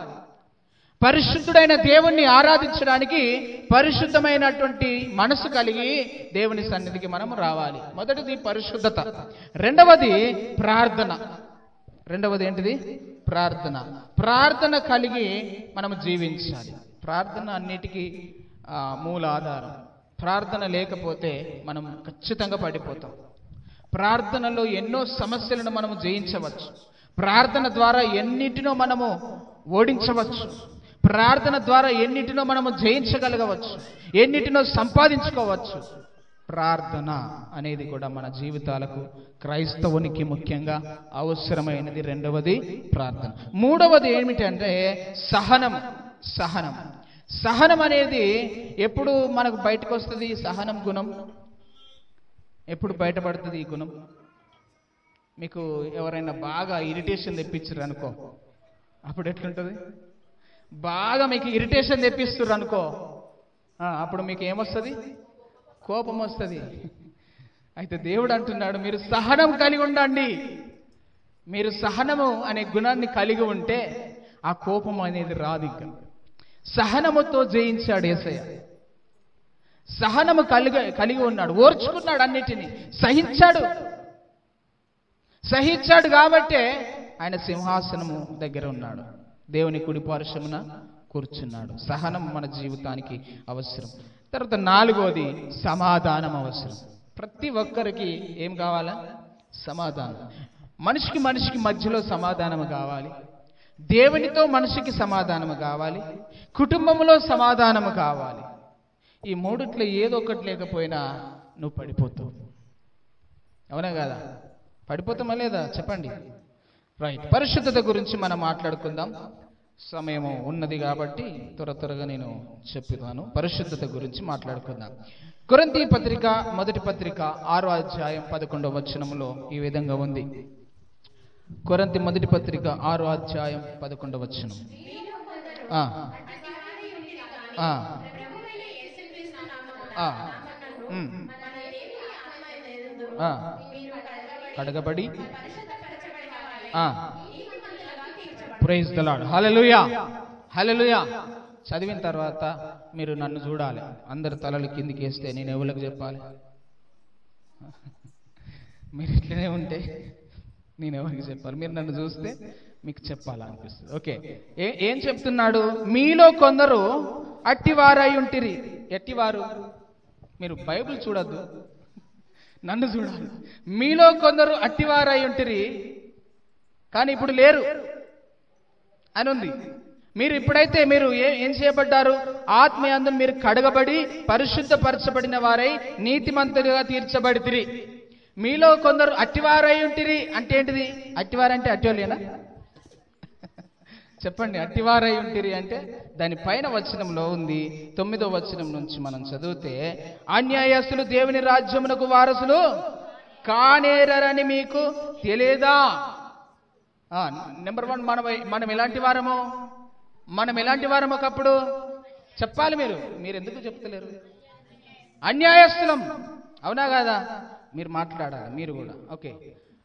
పరిశుద్ధుడైన దేవుణ్ణి ఆరాధించడానికి పరిశుద్ధమైనటువంటి మనసు కలిగి దేవుని సన్నిధికి మనం రావాలి. మొదటిది పరిశుద్ధత. రెండవది ప్రార్థన. రెండవది ఏంటిది? ప్రార్థన. ప్రార్థన కలిగి మనం జీవించాలి. ప్రార్థన అన్నిటికీ మూల ఆధారం. ప్రార్థన లేకపోతే మనం ఖచ్చితంగా పడిపోతాం. ప్రార్థనలో ఎన్నో సమస్యలను మనము జయించవచ్చు. ప్రార్థన ద్వారా ఎన్నిటినో మనము ఓడించవచ్చు. ప్రార్థన ద్వారా ఎన్నిటినో మనము జయించగలగవచ్చు, ఎన్నిటినో సంపాదించుకోవచ్చు. ప్రార్థన అనేది కూడా మన జీవితాలకు, క్రైస్తవునికి ముఖ్యంగా అవసరమైనది. రెండవది ప్రార్థన. మూడవది ఏమిటంటే సహనం. సహనం సహనం అనేది ఎప్పుడు మనకు బయటకు వస్తుంది? సహనం గుణం ఎప్పుడు బయటపడుతుంది? ఈ గుణం మీకు ఎవరైనా బాగా ఇరిటేషన్ తెప్పించారు అనుకో, అప్పుడు ఎట్లుంటుంది? బాగా మీకు ఇరిటేషన్ తెప్పిస్తారు అనుకో, అప్పుడు మీకు ఏమొస్తుంది? కోపం వస్తుంది. అయితే దేవుడు అంటున్నాడు, మీరు సహనం కలిగి ఉండండి. మీరు సహనము అనే గుణాన్ని కలిగి ఉంటే ఆ కోపం అనేది రాదు. ఇంకా సహనముతో జయించాడు యేసయ్య. సహనము కలిగి ఉన్నాడు, ఓర్చుకున్నాడు, అన్నిటినీ సహించాడు కాబట్టే ఆయన సింహాసనము దగ్గర ఉన్నాడు, దేవుని కుడి పార్శ్వమున కూర్చున్నాడు. సహనం మన జీవితానికి అవసరం. తర్వాత నాలుగోది సమాధానం అవసరం. ప్రతి ఒక్కరికి ఏం కావాలా? సమాధానం. మనిషికి మధ్యలో సమాధానం కావాలి. దేవునితో మనిషికి సమాధానం కావాలి. కుటుంబంలో సమాధానం కావాలి. ఈ మూడిట్లో ఏదో ఒకటి లేకపోయినా నువ్వు పడిపోతావు. అవునా కదా? పడిపోతామా లేదా? చెప్పండి. రైట్. పరిశుద్ధత గురించి మనం మాట్లాడుకుందాం. సమయము ఉన్నది కాబట్టి త్వరగా నేను చెప్తాను. పరిశుద్ధత గురించి మాట్లాడుకుందాం. కొరింథీ పత్రిక మొదటి పత్రిక 6వ అధ్యాయం 11వ వచనంలో ఈ విధంగా ఉంది. కొరింథీ మొదటి పత్రిక 6వ అధ్యాయం 11వ వచనం. కడగబడి ప్రైజ్ ది లార్డ్. హల్లెలూయా, హల్లెలూయా. చదివిన తర్వాత మీరు నన్ను చూడాలి. అందరు తలలు కిందికి వేస్తే నేను ఎవరికి చెప్పాలి? మీరు ఇట్లనే ఉంటే నేను ఎవరికి చెప్పాలి? మీరు నన్ను చూస్తే మీకు చెప్పాలనిపిస్తుంది. ఓకే, ఏం చెప్తున్నాడు? మీలో కొందరు అట్టివారై ఉంటిరి. ఎట్టివారు? మీరు బైబిల్ చూడద్దు, నన్ను చూడాలి. మీలో కొందరు అట్టివారై ఉంటిరి, కానీ ఇప్పుడు లేరు అని ఉంది. మీరు ఇప్పుడైతే మీరు ఏం చేయబడ్డారు? ఆత్మయందు మీరు కడగబడి పరిశుద్ధపరచబడిన వారై నీతిమంతులుగా తీర్చబడితిరి. మీలో కొందరు అట్టివారై ఉంటిరి అంటే ఏంటిది? అట్టివారంటే అట్టివాళ్ళేనా? చెప్పండి. అట్టివారై ఉంటిరి అంటే దాని పైన వచనంలో ఉంది. 9వ వచనం నుంచి మనం చదివితే, అన్యాయస్తులు దేవుని రాజ్యమునకు వారసులు కానేరని మీకు తెలియదా? నెంబర్ 1, మనం ఎలాంటి వారమో, ఒకప్పుడు చెప్పాలి. మీరు ఎందుకు చెప్తలేరు? అన్యాయస్తులం. అవునా కాదా? మీరు మాట్లాడాలి, మీరు కూడా. ఓకే,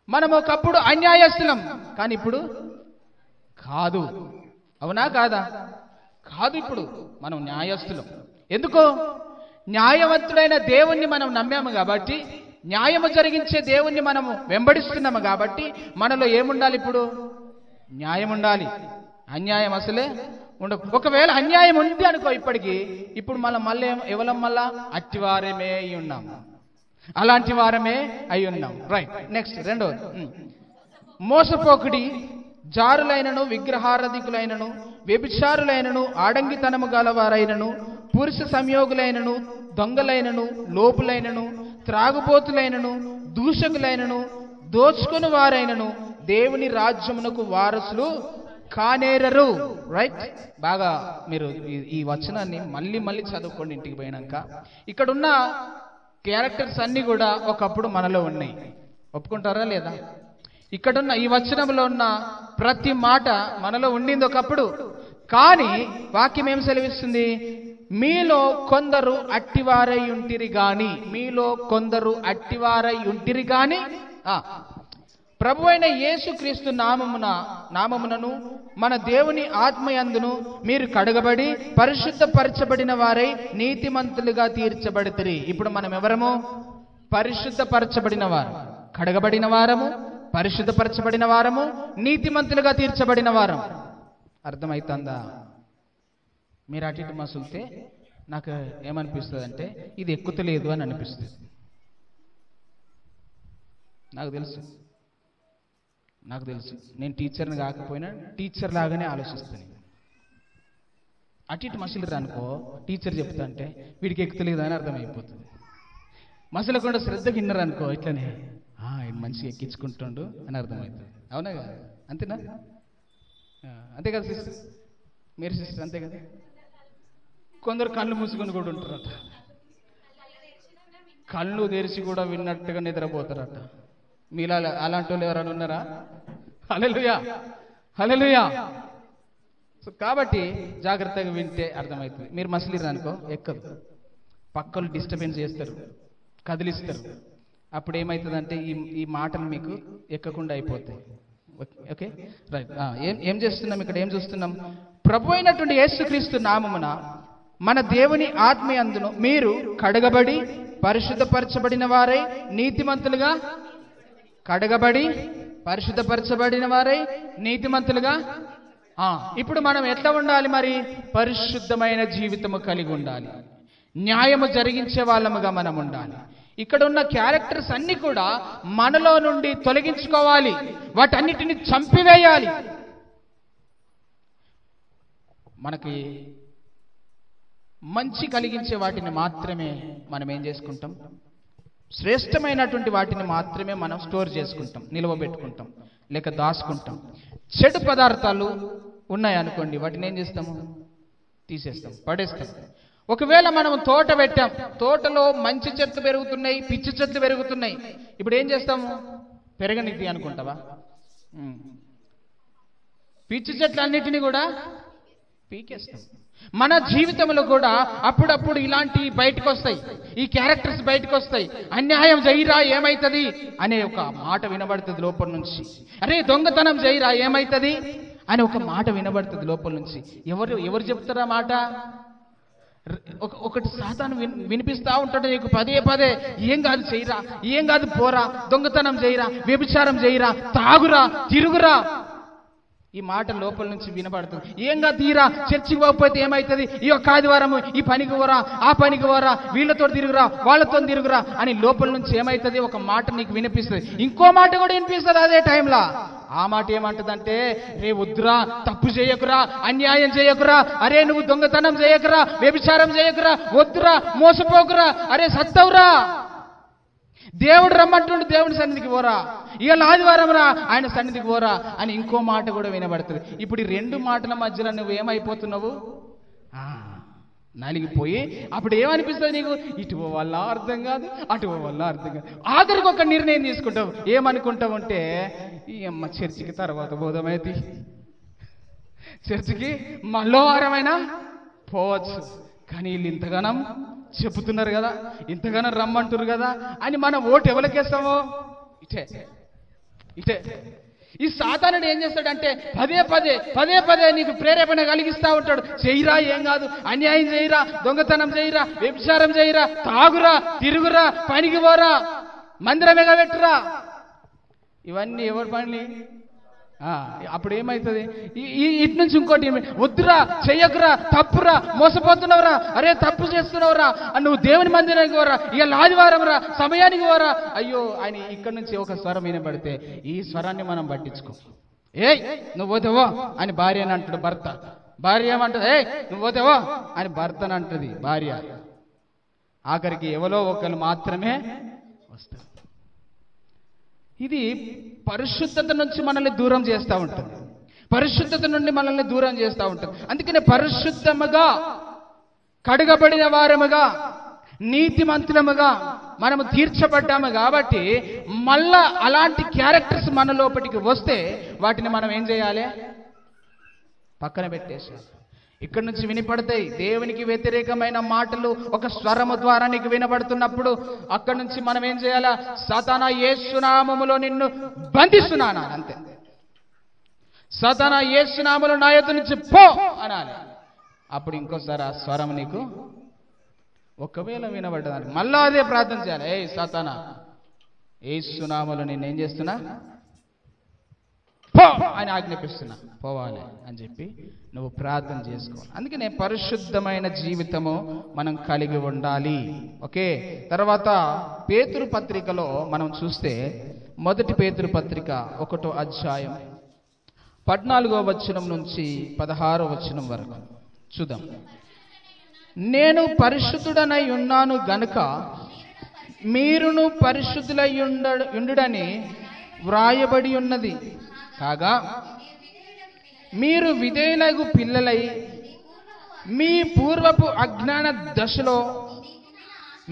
మనం ఒకప్పుడు అన్యాయస్తులం, కానీ ఇప్పుడు కాదు. అవునా కాదా? కాదు, ఇప్పుడు మనం న్యాయస్తులం. ఎందుకో? న్యాయవంతుడైన దేవుణ్ణి మనం నమ్మాము కాబట్టి, న్యాయము జరిగించే దేవుణ్ణి మనము వెంబడిస్తున్నాము కాబట్టి మనలో ఏముండాలి? ఇప్పుడు న్యాయం ఉండాలి. అన్యాయం అసలే ఉండదు. ఒకవేళ అన్యాయం ఉంది అనుకో ఇప్పటికీ, ఇప్పుడు మనం మళ్ళీ ఎవరం మళ్ళా అట్టివారమే అయి ఉన్నాం, అలాంటి వారమే అయి ఉన్నాం. రైట్. నెక్స్ట్ రెండవది, మోసపోకుడి, జారులైనను, విగ్రహారాధికులైనను, వ్యభిచారులైనను, ఆడంగితనము గలవారైనను, పురుష సంయోగులైనను, దొంగలైనను, లోపులైనను, త్రాగుబోతులైనను, దూషకులైనను, దోచుకుని వారైనను దేవుని రాజ్యమునకు వారసులు కానేరరు. రైట్. బాగా మీరు ఈ వచనాన్ని మళ్ళీ చదువుకోండి ఇంటికి పోయినాక. ఇక్కడున్న క్యారెక్టర్స్ అన్ని కూడా ఒకప్పుడు మనలో ఉన్నాయి. ఒప్పుకుంటారా లేదా? ఇక్కడున్న ఈ వచనంలో ఉన్న ప్రతి మాట మనలో ఉండింది ఒకప్పుడు. కానీ వాక్యం ఏం సెలవిస్తుంది? మీలో కొందరు అట్టివారై ఉంటిరి గాని ప్రభు అయిన యేసుక్రీస్తు నామమునను మన దేవుని ఆత్మయందును మీరు కడగబడి పరిశుద్ధపరచబడిన వారై నీతిమంతులుగా తీర్చబడితిరి. ఇప్పుడు మనం ఎవరము? పరిశుద్ధపరచబడిన వారు, కడగబడిన వారము, పరిశుద్ధపరచబడిన వారము, నీతిమంతులుగా తీర్చబడిన వారం. అర్థమవుతుందా? మీరు అటు ఇటు మసులితే నాకు ఏమనిపిస్తుంది అంటే ఇది ఎక్కుతలేదు అని అనిపిస్తుంది. నాకు తెలుసు నేను టీచర్ని కాకపోయినా టీచర్ లాగానే ఆలోచిస్తాను. అటు ఇటు మసిలిరా అనుకో, టీచర్ చెప్తా అంటే వీడికి ఎక్కుతలేదు అని అర్థమైపోతుంది. మసలకుండా శ్రద్ధగా విన్నారు అనుకో, ఇట్లనే మంచిగా ఎక్కించుకుంటుండు అని అర్థమవుతుంది. అవునా కదా? అంతేనా? అంతే కదా సిస్టర్? మీరు సిస్టర్ అంతే కదా? కొందరు కళ్ళు మూసుకొని కూడా ఉంటారట, కళ్ళు తెరిచి కూడా విన్నట్టుగా నిద్రపోతారట. మీలా అలాంటి వాళ్ళు ఎవరైనా ఉన్నారా? హల్లెలూయా, హల్లెలూయా. సో కాబట్టి జాగ్రత్తగా వింటే అర్థమవుతుంది. మీరు మసిలిరు అనుకో ఎక్కదు, పక్కలు డిస్టర్బెన్స్ చేస్తారు, కదిలిస్తారు. అప్పుడు ఏమవుతుందంటే ఈ మాటలు మీకు ఎక్కకుండా అయిపోతాయి. Okay, right. ఏం చేస్తున్నాం ఇక్కడ? ఏం చూస్తున్నాం? ప్రభు అయినటువంటి యేసుక్రీస్తు నామమున మన దేవుని ఆత్మయందును మీరు కడగబడి పరిశుద్ధపరచబడిన వారై నీతిమంతులుగా, కడగబడి పరిశుద్ధపరచబడిన వారై నీతిమంతులుగా. ఇప్పుడు మనం ఎట్లా ఉండాలి మరి? పరిశుద్ధమైన జీవితము కలిగి ఉండాలి, న్యాయము జరిగించే వాళ్ళముగా మనం ఉండాలి. ఇక్కడ ఉన్న క్యారెక్టర్స్ అన్ని కూడా మనలో నుండి తొలగించుకోవాలి, వాటన్నిటిని చంపివేయాలి. మనకి మంచి కలిగించే వాటిని మాత్రమే మనం ఏం చేసుకుంటాం? శ్రేష్టమైనటువంటి వాటిని మాత్రమే మనం స్టోర్ చేసుకుంటాం, నిల్వబెట్టుకుంటాం, లేక దాచుకుంటాం. చెడు పదార్థాలు ఉన్నాయనుకోండి, వాటిని ఏం చేస్తాము? తీసేస్తాం, పడేస్తాం. ఒకవేళ మనం తోట పెట్టాం, తోటలో మంచి చెట్లు పెరుగుతున్నాయి, పిచ్చి చెట్లు పెరుగుతున్నాయి. ఇప్పుడు ఏం చేస్తాము? పెరగనిది అనుకుంటావా? పిచ్చి చెట్లు అన్నిటినీ కూడా పీకేస్తాం. మన జీవితంలో కూడా అప్పుడప్పుడు ఇలాంటి బయటకు వస్తాయి, ఈ క్యారెక్టర్స్ బయటకు వస్తాయి. అన్యాయం చేయరా ఏమైతుంది అనే ఒక మాట వినబడుతుంది లోపల నుంచి. అరే దొంగతనం చేయరా ఏమైతుంది అని ఒక మాట వినబడుతుంది లోపల నుంచి. ఎవరు చెప్తారా మాట? ఒకటి సాతాను వినిపిస్తా ఉంటాడు నీకు పదే పదే. ఏం కాదు చేయరా, ఏం కాదు పోరా, దొంగతనం చేయరా, వ్యభిచారం చేయరా, తాగురా, తిరుగురా. ఈ మాట లోపల నుంచి వినబడుతుంది. ఏంగా తీరా, చర్చికి పోకపోతే ఏమవుతుంది, ఈ యొక్క ఆదివారము ఈ పనికి పోరా, ఆ పనికి పోరా, వీళ్ళతో తిరుగురా, వాళ్ళతో తిరుగురా అని లోపల నుంచి ఏమవుతుంది? ఒక మాట నీకు వినిపిస్తుంది. ఇంకో మాట కూడా వినిపిస్తుంది అదే టైంలో. ఆ మాట ఏమంటదంటే, రే వద్దురా, తప్పు చేయకురా, అన్యాయం చేయకురా, అరే నువ్వు దొంగతనం చేయకురా, వ్యభిచారం చేయకురా, వద్దురా, మోసపోకురా, అరే సత్తవురా, దేవుడు రమ్మంటుండు, దేవుని సన్నిధికి పోరా, ఇవాళ ఆదివారం రా, ఆయన సన్నిధికి పోరా అని ఇంకో మాట కూడా వినబడుతుంది. ఇప్పుడు ఈ రెండు మాటల మధ్యలో నువ్వు ఏమైపోతున్నావు? నలిగిపోయి అప్పుడు ఏమనిపిస్తుంది నీకు? ఇటు వల్ల అర్థం కాదు, అటు వల్ల అర్థం కాదు. ఆఖరికి ఒక నిర్ణయం తీసుకుంటావు. ఏమనుకుంటావు అంటే, ఈ అమ్మ చర్చికి తర్వాత బోధమైతే, చర్చికి మళ్ళో వారమైనా పోవచ్చు, కానీ వీళ్ళు ఇంతగానం చెబుతున్నారు కదా, ఇంతగానం రమ్మంటారు కదా అని మనం ఓటు ఎవరికేస్తామో ఇటే. ఈ సాతానుడు ఏం చేస్తాడంటే పదే పదే నీకు ప్రేరేపణ కలిగిస్తా ఉంటాడు. చెయ్యిరా, ఏం కాదు, అన్యాయం చేయరా, దొంగతనం చేయరా, వ్యభిచారం చేయరా, తాగురా, తిరుగురా, పనికి పోరా, మందిరమేగా పెట్టురా. ఇవన్నీ ఎవరి పని? అప్పుడు ఏమవుతుంది? ఇటు నుంచి ఇంకోటి, వద్దురా, చెయ్యకురా, తప్పురా, మోసపోతున్నావురా, అరే తప్పు చేస్తున్నావురా, నువ్వు దేవుని మందిరానికి పోరా, ఇక ఆదివారం రా, సమయానికి పోరా. అయ్యో ఆయన ఇక్కడ నుంచి ఒక స్వరం వినబడితే ఈ స్వరాన్ని మనం పట్టించుకో. నువ్వు పోతేవో అని భార్య అని అంటాడు భర్త. భార్య ఏమంటది? నువ్వు పోతేవో అని భర్తని అంటది భార్య. ఆఖరికి ఎవరో ఒకరు మాత్రమే వస్తారు. ఇది పరిశుద్ధత నుంచి మనల్ని దూరం చేస్తూ ఉంటుంది, పరిశుద్ధత నుండి మనల్ని దూరం చేస్తూ ఉంటుంది. అందుకనే పరిశుద్ధముగా, కడగబడిన వారముగా, నీతిమంతులముగా మనము తీర్చబడ్డాము. కాబట్టి మళ్ళా అలాంటి క్యారెక్టర్స్ మన లోపలికి వస్తే వాటిని మనం ఏం చేయాలి? పక్కన పెట్టేసాలి. ఇక్కడ నుంచి వినపడతాయి దేవునికి వ్యతిరేకమైన మాటలు ఒక స్వరము ద్వారా నీకు వినబడుతున్నప్పుడు అక్కడ నుంచి మనం ఏం చేయాలా? సాతానా యేసు నామములో నిన్ను బంధిస్తున్నాను అంతే. సాతానా యేసు నామములో నా యొద్ద నుంచి పో అనాలి. అప్పుడు ఇంకోసారి ఆ స్వరం నీకు ఒకవేళ వినబడ్డదానికి మళ్ళా అదే ప్రార్థన చేయాలి. ఏ సాతానా యేసు నామములో నిన్నేం చేస్తున్నా? పో అని ఆజ్ఞాపిస్తున్నా, పోవాలి అని చెప్పి నువ్వు ప్రార్థన చేసుకోవాలి. అందుకనే పరిశుద్ధమైన జీవితము మనం కలిగి ఉండాలి. ఓకే, తర్వాత పేతురు పత్రికలో మనం చూస్తే మొదటి పేతురు పత్రిక 1వ అధ్యాయం 14వ వచనం నుంచి 16వ వచనం వరకు చూద్దాం. నేను పరిశుద్ధుడనై ఉన్నాను గనుక మీరును పరిశుద్ధులై ఉండుడని వ్రాయబడి ఉన్నది. కాగా మీరు విధేయులకు పిల్లలై మీ పూర్వపు అజ్ఞాన దశలో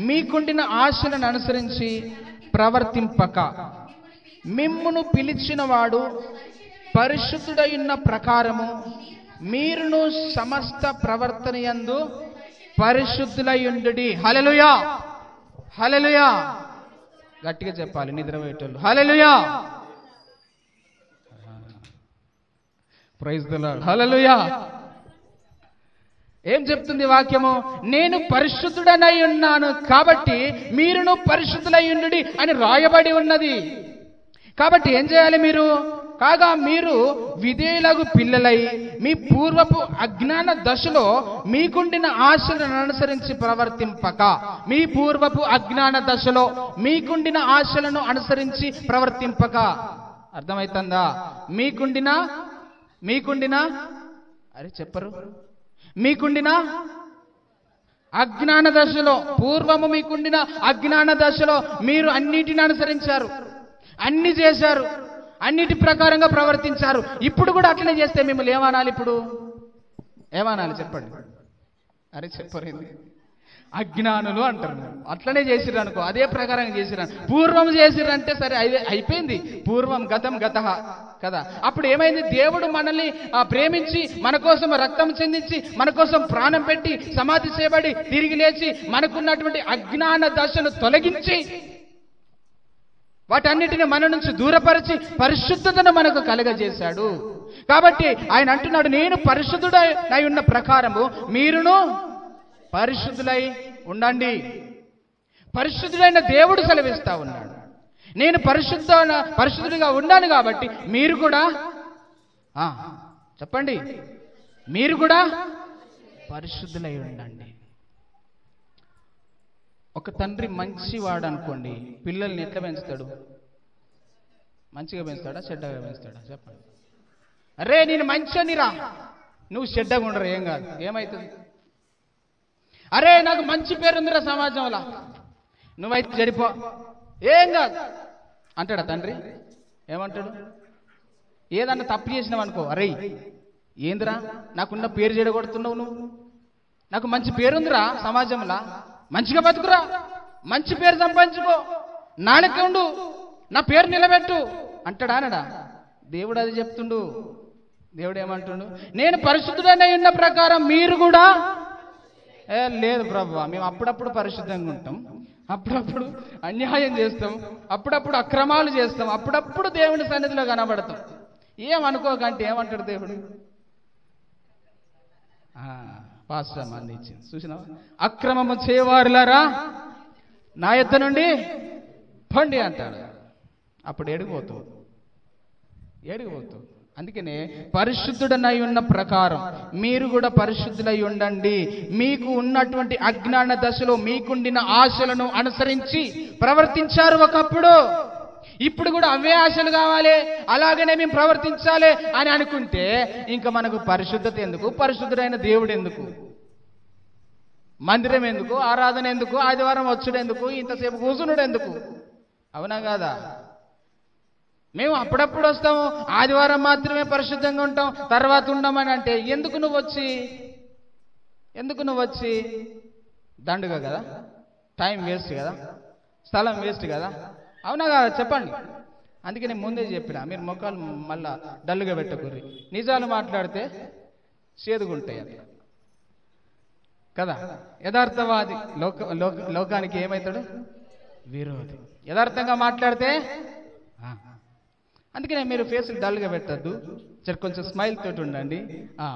మీకుండిన ఆశలను అనుసరించి ప్రవర్తింపక మిమ్మును పిలిచిన వాడు పరిశుద్ధుడైన ప్రకారము మీరును సమస్త ప్రవర్తన యందు పరిశుద్ధులై ఉండుడి. హల్లెలూయా, హల్లెలూయా. గట్టిగా చెప్పాలి నిద్రపోయేటోళ్ళు. హల్లెలూయా, ప్రైజ్ ది లార్డ్. హల్లెలూయా. ఏం చెప్తుంది వాక్యము? నేను పరిశుద్ధుడనై ఉన్నాను కాబట్టి మీరును పరిశుద్ధులై ఉండుడి అని రాయబడి ఉన్నది. కాబట్టి ఏం చేయాలి మీరు? కాగా మీరు విధేయులకు పిల్లలై మీ పూర్వపు అజ్ఞాన దశలో మీకుండిన ఆశలను అనుసరించి ప్రవర్తింపక, మీ పూర్వపు అజ్ఞాన దశలో మీకుండిన ఆశలను అనుసరించి ప్రవర్తింపక. అర్థమవుతుందా? మీకుండిన అరే చెప్పరు, మీకుండిన అజ్ఞాన దశలో, పూర్వము మీకుండిన అజ్ఞాన దశలో మీరు అన్నిటిని అనుసరించారు, అన్ని చేశారు, అన్నిటి ప్రకారంగా ప్రవర్తించారు. ఇప్పుడు కూడా అట్లనే చేస్తే మిమ్మల్ని ఏమనాలి? ఇప్పుడు ఏమనాలి చెప్పండి? అరే చెప్పరేంది? అజ్ఞానులు అంటారు. అట్లనే చేసిర్రు అనుకో, అదే ప్రకారంగా చేసిర్రు. పూర్వం చేసిర్రంటే సరే అయిపోయింది, పూర్వం గతం గతః కదా. అప్పుడు ఏమైంది? దేవుడు మనల్ని ప్రేమించి మన కోసం రక్తం చెందించి మన కోసం ప్రాణం పెట్టి సమాధి చేయబడి తిరిగి లేచి మనకున్నటువంటి అజ్ఞాన దశను తొలగించి వాటన్నిటిని మన నుంచి దూరపరిచి పరిశుద్ధతను మనకు కలగజేశాడు. కాబట్టి ఆయన అంటున్నాడు, నేను పరిశుద్ధుడై ఉన్న ప్రకారము మీరును పరిశుద్ధులై ఉండండి. పరిశుద్ధుడైన దేవుడు సెలవిస్తా ఉన్నాడు. నేను పరిశుద్ధుడిగా ఉన్నాను కాబట్టి మీరు కూడా చెప్పండి, మీరు కూడా పరిశుద్ధులై ఉండండి. ఒక తండ్రి మంచివాడు అనుకోండి, పిల్లల్ని ఎట్లా పెంచుతాడు? మంచిగా పెంచుతాడా చెడ్డగా పెంచుతాడా? చెప్పండి. అరే నేను మంచినిరా, నువ్వు చెడ్డగా ఉండరు, ఏం కాదు, ఏమవుతుంది? అరే నాకు మంచి పేరుందిరా సమాజంలో, నువ్వైతే చెడిపో, ఏం కాదు అంటాడా తండ్రి? ఏమంటాడు? ఏదన్నా తప్పు చేసినావు అనుకో, అరే ఏందిరా నాకున్న పేరు చెడగొడుతున్నావు, నువ్వు నాకు మంచి పేరుందిరా సమాజంలో, మంచిగా బతుకురా, మంచి పేరు సంపాదించుకో, నాణ్యత ఉండు, నా పేరు నిలబెట్టు అంటాడా అనడా? దేవుడు అది చెప్తుండు. దేవుడు ఏమంటుండు? నేను పరిశుద్ధుడనై ఉన్న ప్రకారం మీరు కూడా. లేదు ప్రభువా, మేము అప్పుడప్పుడు పరిశుద్ధంగా ఉంటాం, అప్పుడప్పుడు అన్యాయం చేస్తాం, అప్పుడప్పుడు అక్రమాలు చేస్తాం, అప్పుడప్పుడు దేవుని సన్నిధిలో కనబడతాం. ఏమనుకోకంటే ఏమంటాడు దేవుడు? పాస్టర్ అందించి చూసినావా? అక్రమము చేయవారులారా నా యొద్ద నుండి పండి అంటాడు. అప్పుడు ఏడిపోతావు. అందుకనే పరిశుద్ధుడనై ఉన్న ప్రకారం మీరు కూడా పరిశుద్ధులై ఉండండి. మీకు ఉన్నటువంటి అజ్ఞాన దశలో మీకుండిన ఆశలను అనుసరించి ప్రవర్తించారు ఒకప్పుడు. ఇప్పుడు కూడా అవే ఆశలు కావాలి, అలాగనే మేము ప్రవర్తించాలి అని అనుకుంటే ఇంకా మనకు పరిశుద్ధత ఎందుకు? పరిశుద్ధుడైన దేవుడు ఎందుకు? మందిరం ఎందుకు? ఆరాధన ఎందుకు? ఆదివారం వచ్చుడు ఎందుకు? ఇంతసేపు కూర్చునుడు ఎందుకు? అవునా కాదా? మేము అప్పుడప్పుడు వస్తాము, ఆదివారం మాత్రమే పరిశుద్ధంగా ఉంటాం, తర్వాత ఉండమని అంటే ఎందుకు నువ్వు వచ్చి దండుగా కదా, టైం వేస్ట్ కదా, స్థలం వేస్ట్ కదా, అవునా కదా? చెప్పండి. అందుకే నేను ముందే చెప్పిన, మీరు మొక్కలు మళ్ళా డల్లుగా పెట్టకూర్రి, నిజాలు మాట్లాడితే చేదుగుంటాయి. కదా. యథార్థవాది లోకానికి ఏమవుతాడు? విరోధి. యథార్థంగా మాట్లాడితే అందుకనే మీరు ఫేస్ డల్గా పెట్టద్దు, కొంచెం స్మైల్ తోటి ఉండండి.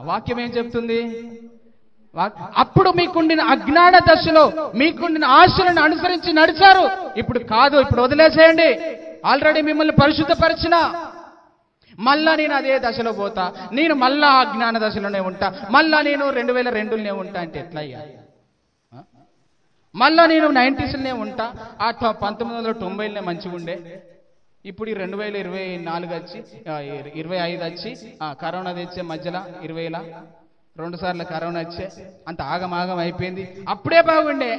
వాక్యం ఏం చెప్తుంది? అప్పుడు మీకుండిన అజ్ఞాన దశలో మీకుండిన ఆశలను అనుసరించి నడిచారు. ఇప్పుడు కాదు, ఇప్పుడు వదిలేసేయండి. ఆల్రెడీ మిమ్మల్ని పరిశుద్ధపరిచిన, మళ్ళా నేను అదే దశలో పోతా, నేను మళ్ళా అజ్ఞాన దశలోనే ఉంటా, మళ్ళా నేను 2002లోనే ఉంటా అంటే ఎట్లయ్యా? మళ్ళా నేను 90sలోనే ఉంటా, ఆ 1990లోనే మంచిగా ఉండే, ఇప్పుడు ఈ 2024 వచ్చి 25 వచ్చి కరోనా తెచ్చే మధ్యలో 20ల 2 సార్లు కరోనా వచ్చే అంత ఆగమాగం అయిపోయింది. అప్పుడే బాగుండే,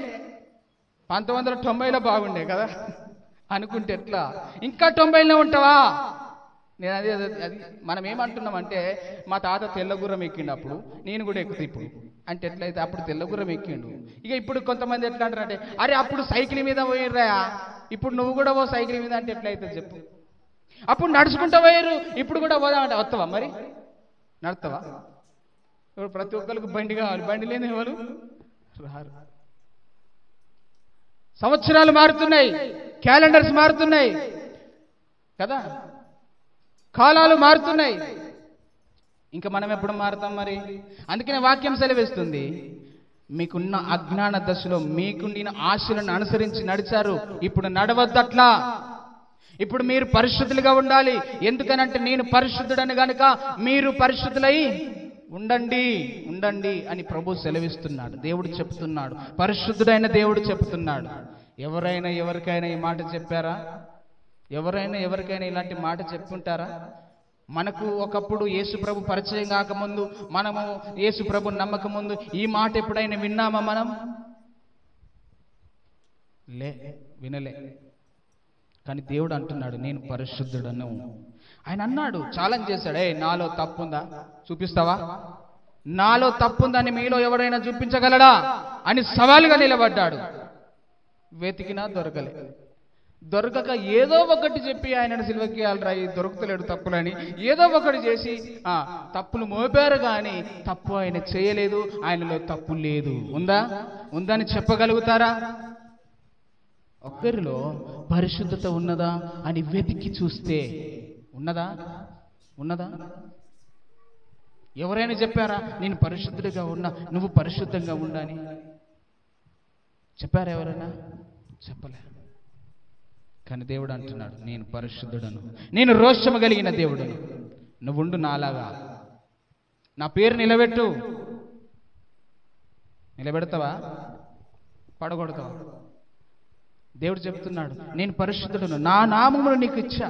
1990లో బాగుండే కదా అనుకుంటే ఎట్లా? ఇంకా 90లోనే ఉంటావా? నేను అది మనం ఏమంటున్నామంటే, మా తాత తెల్లగుర్రం ఎక్కిండు, నేను కూడా ఎక్కుతా ఇప్పుడు అంటే ఎట్లయితే అప్పుడు తెల్లగుర్రం ఎక్కిండు. ఇక ఇప్పుడు కొంతమంది ఎట్లా అంటారంటే, అరే అప్పుడు సైకిల్ మీద పోయిర్రా, ఇప్పుడు నువ్వు కూడా పో సైకిల్ మీద అంటే ఎట్లయితే చెప్పు? అప్పుడు నడుచుకుంటూ పోయారు, ఇప్పుడు కూడా పోదామంటే వస్తావా? మరి నడుస్తావా? ఇప్పుడు ప్రతి ఒక్కరికి బండి కావాలి, బండి లేని ఎవరు రారు. సంవత్సరాలు మారుతున్నాయి, క్యాలెండర్స్ మారుతున్నాయి కదా, కాలాలు మారుతున్నాయి. ఇంకా మనం ఎప్పుడు మారుతాం మరి? అందుకనే వాక్యం సెలవిస్తుంది, మీకున్న అజ్ఞాన దశలో మీకుండిన ఆశలను అనుసరించి నడిచారు, ఇప్పుడు నడవద్దట్లా. ఇప్పుడు మీరు పరిశుద్ధులుగా ఉండాలి. ఎందుకనంటే నేను పరిశుద్ధుడని గనుక మీరు పరిశుద్ధులై ఉండండి ఉండండి అని ప్రభు సెలవిస్తున్నాడు. దేవుడు చెప్తున్నాడు, పరిశుద్ధుడైన దేవుడు చెప్తున్నాడు. ఎవరైనా ఎవరికైనా ఈ మాట చెప్పారా? ఎవరైనా ఎవరికైనా ఇలాంటి మాట చెప్పుంటారా? మనకు ఒకప్పుడు యేసు ప్రభు పరిచయం కాకముందు, మనము యేసు ప్రభు నమ్మక ముందు ఈ మాట ఎప్పుడైనా విన్నామా? మనం వినలే. కానీ దేవుడు అంటున్నాడు, నేను పరిశుద్ధుడను. ఆయన అన్నాడు, ఛాలెంజ్ చేశాడు, నాలో తప్పుందా చూపిస్తావా? నాలో తప్పుందని మీలో ఎవరైనా చూపించగలడా అని సవాలుగా నిలబడ్డాడు. వెతికినా దొరకలే. దొరకక ఏదో ఒకటి చెప్పి ఆయనను సిలువకి రాయి, దొరుకుతలేడు తప్పులని ఏదో ఒకటి చేసి తప్పులు మోపారు, కానీ తప్పు ఆయన చేయలేదు, ఆయనలో తప్పు లేదు. ఉందని చెప్పగలుగుతారా? ఒక్కరిలో పరిశుద్ధత ఉన్నదా అని వెతికి చూస్తే ఉన్నదా? ఎవరైనా చెప్పారా నేను పరిశుద్ధుడిగా ఉన్నా, నువ్వు పరిశుద్ధంగా ఉండని చెప్పారా? ఎవరైనా చెప్పలే. కానీ దేవుడు అంటున్నాడు, నేను పరిశుద్ధుడను, నేను రోషము కలిగిన దేవుడును, నువ్వుండు నాలాగా, నా పేరు నిలబెడతావా? పడగొడతావా? దేవుడు చెప్తున్నాడు, నేను పరిశుద్ధుడను, నా నామమును నీకు ఇచ్చా,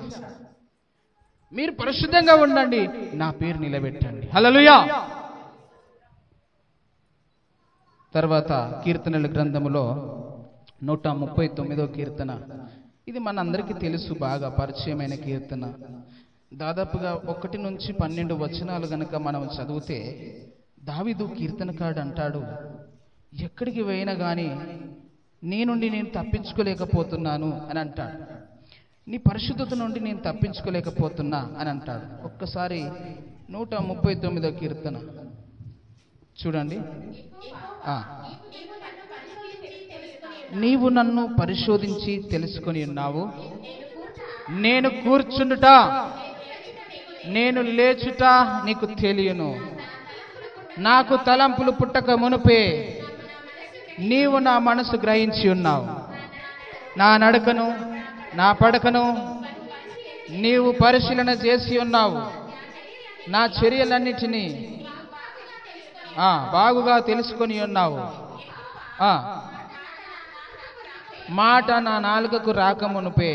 మీరు పరిశుద్ధంగా ఉండండి, నా పేరు నిలబెట్టండి. హల్లెలూయా. తర్వాత కీర్తనల గ్రంథములో 139వ కీర్తన, ఇది మనందరికీ తెలుసు, బాగా పరిచయమైన కీర్తన. దాదాపుగా 1 నుంచి 12 వచనాలు గనక మనం చదివితే, దావీదు కీర్తనకారుడు అంటాడు, ఎక్కడికి పోయినా కానీ నీ నుండి నేను తప్పించుకోలేకపోతున్నాను అని అంటాడు. నీ పరిశుద్ధత నుండి నేను తప్పించుకోలేకపోతున్నా అని అంటాడు. ఒక్కసారి 139వ కీర్తన చూడండి. నీవు నన్ను పరిశోధించి తెలుసుకొని ఉన్నావు, నేను కూర్చుండుట నేను లేచుట నీకు తెలియను, నాకు తలంపులు పుట్టక మునుపే నీవు నా మనసు గ్రహించి ఉన్నావు, నా నడకను నా పడకను నీవు పరిశీలన చేసి ఉన్నావు, నా చర్యలన్నిటినీ బాగుగా తెలుసుకొని ఉన్నావు, మాట నా నాలుకకు రాకమునుపే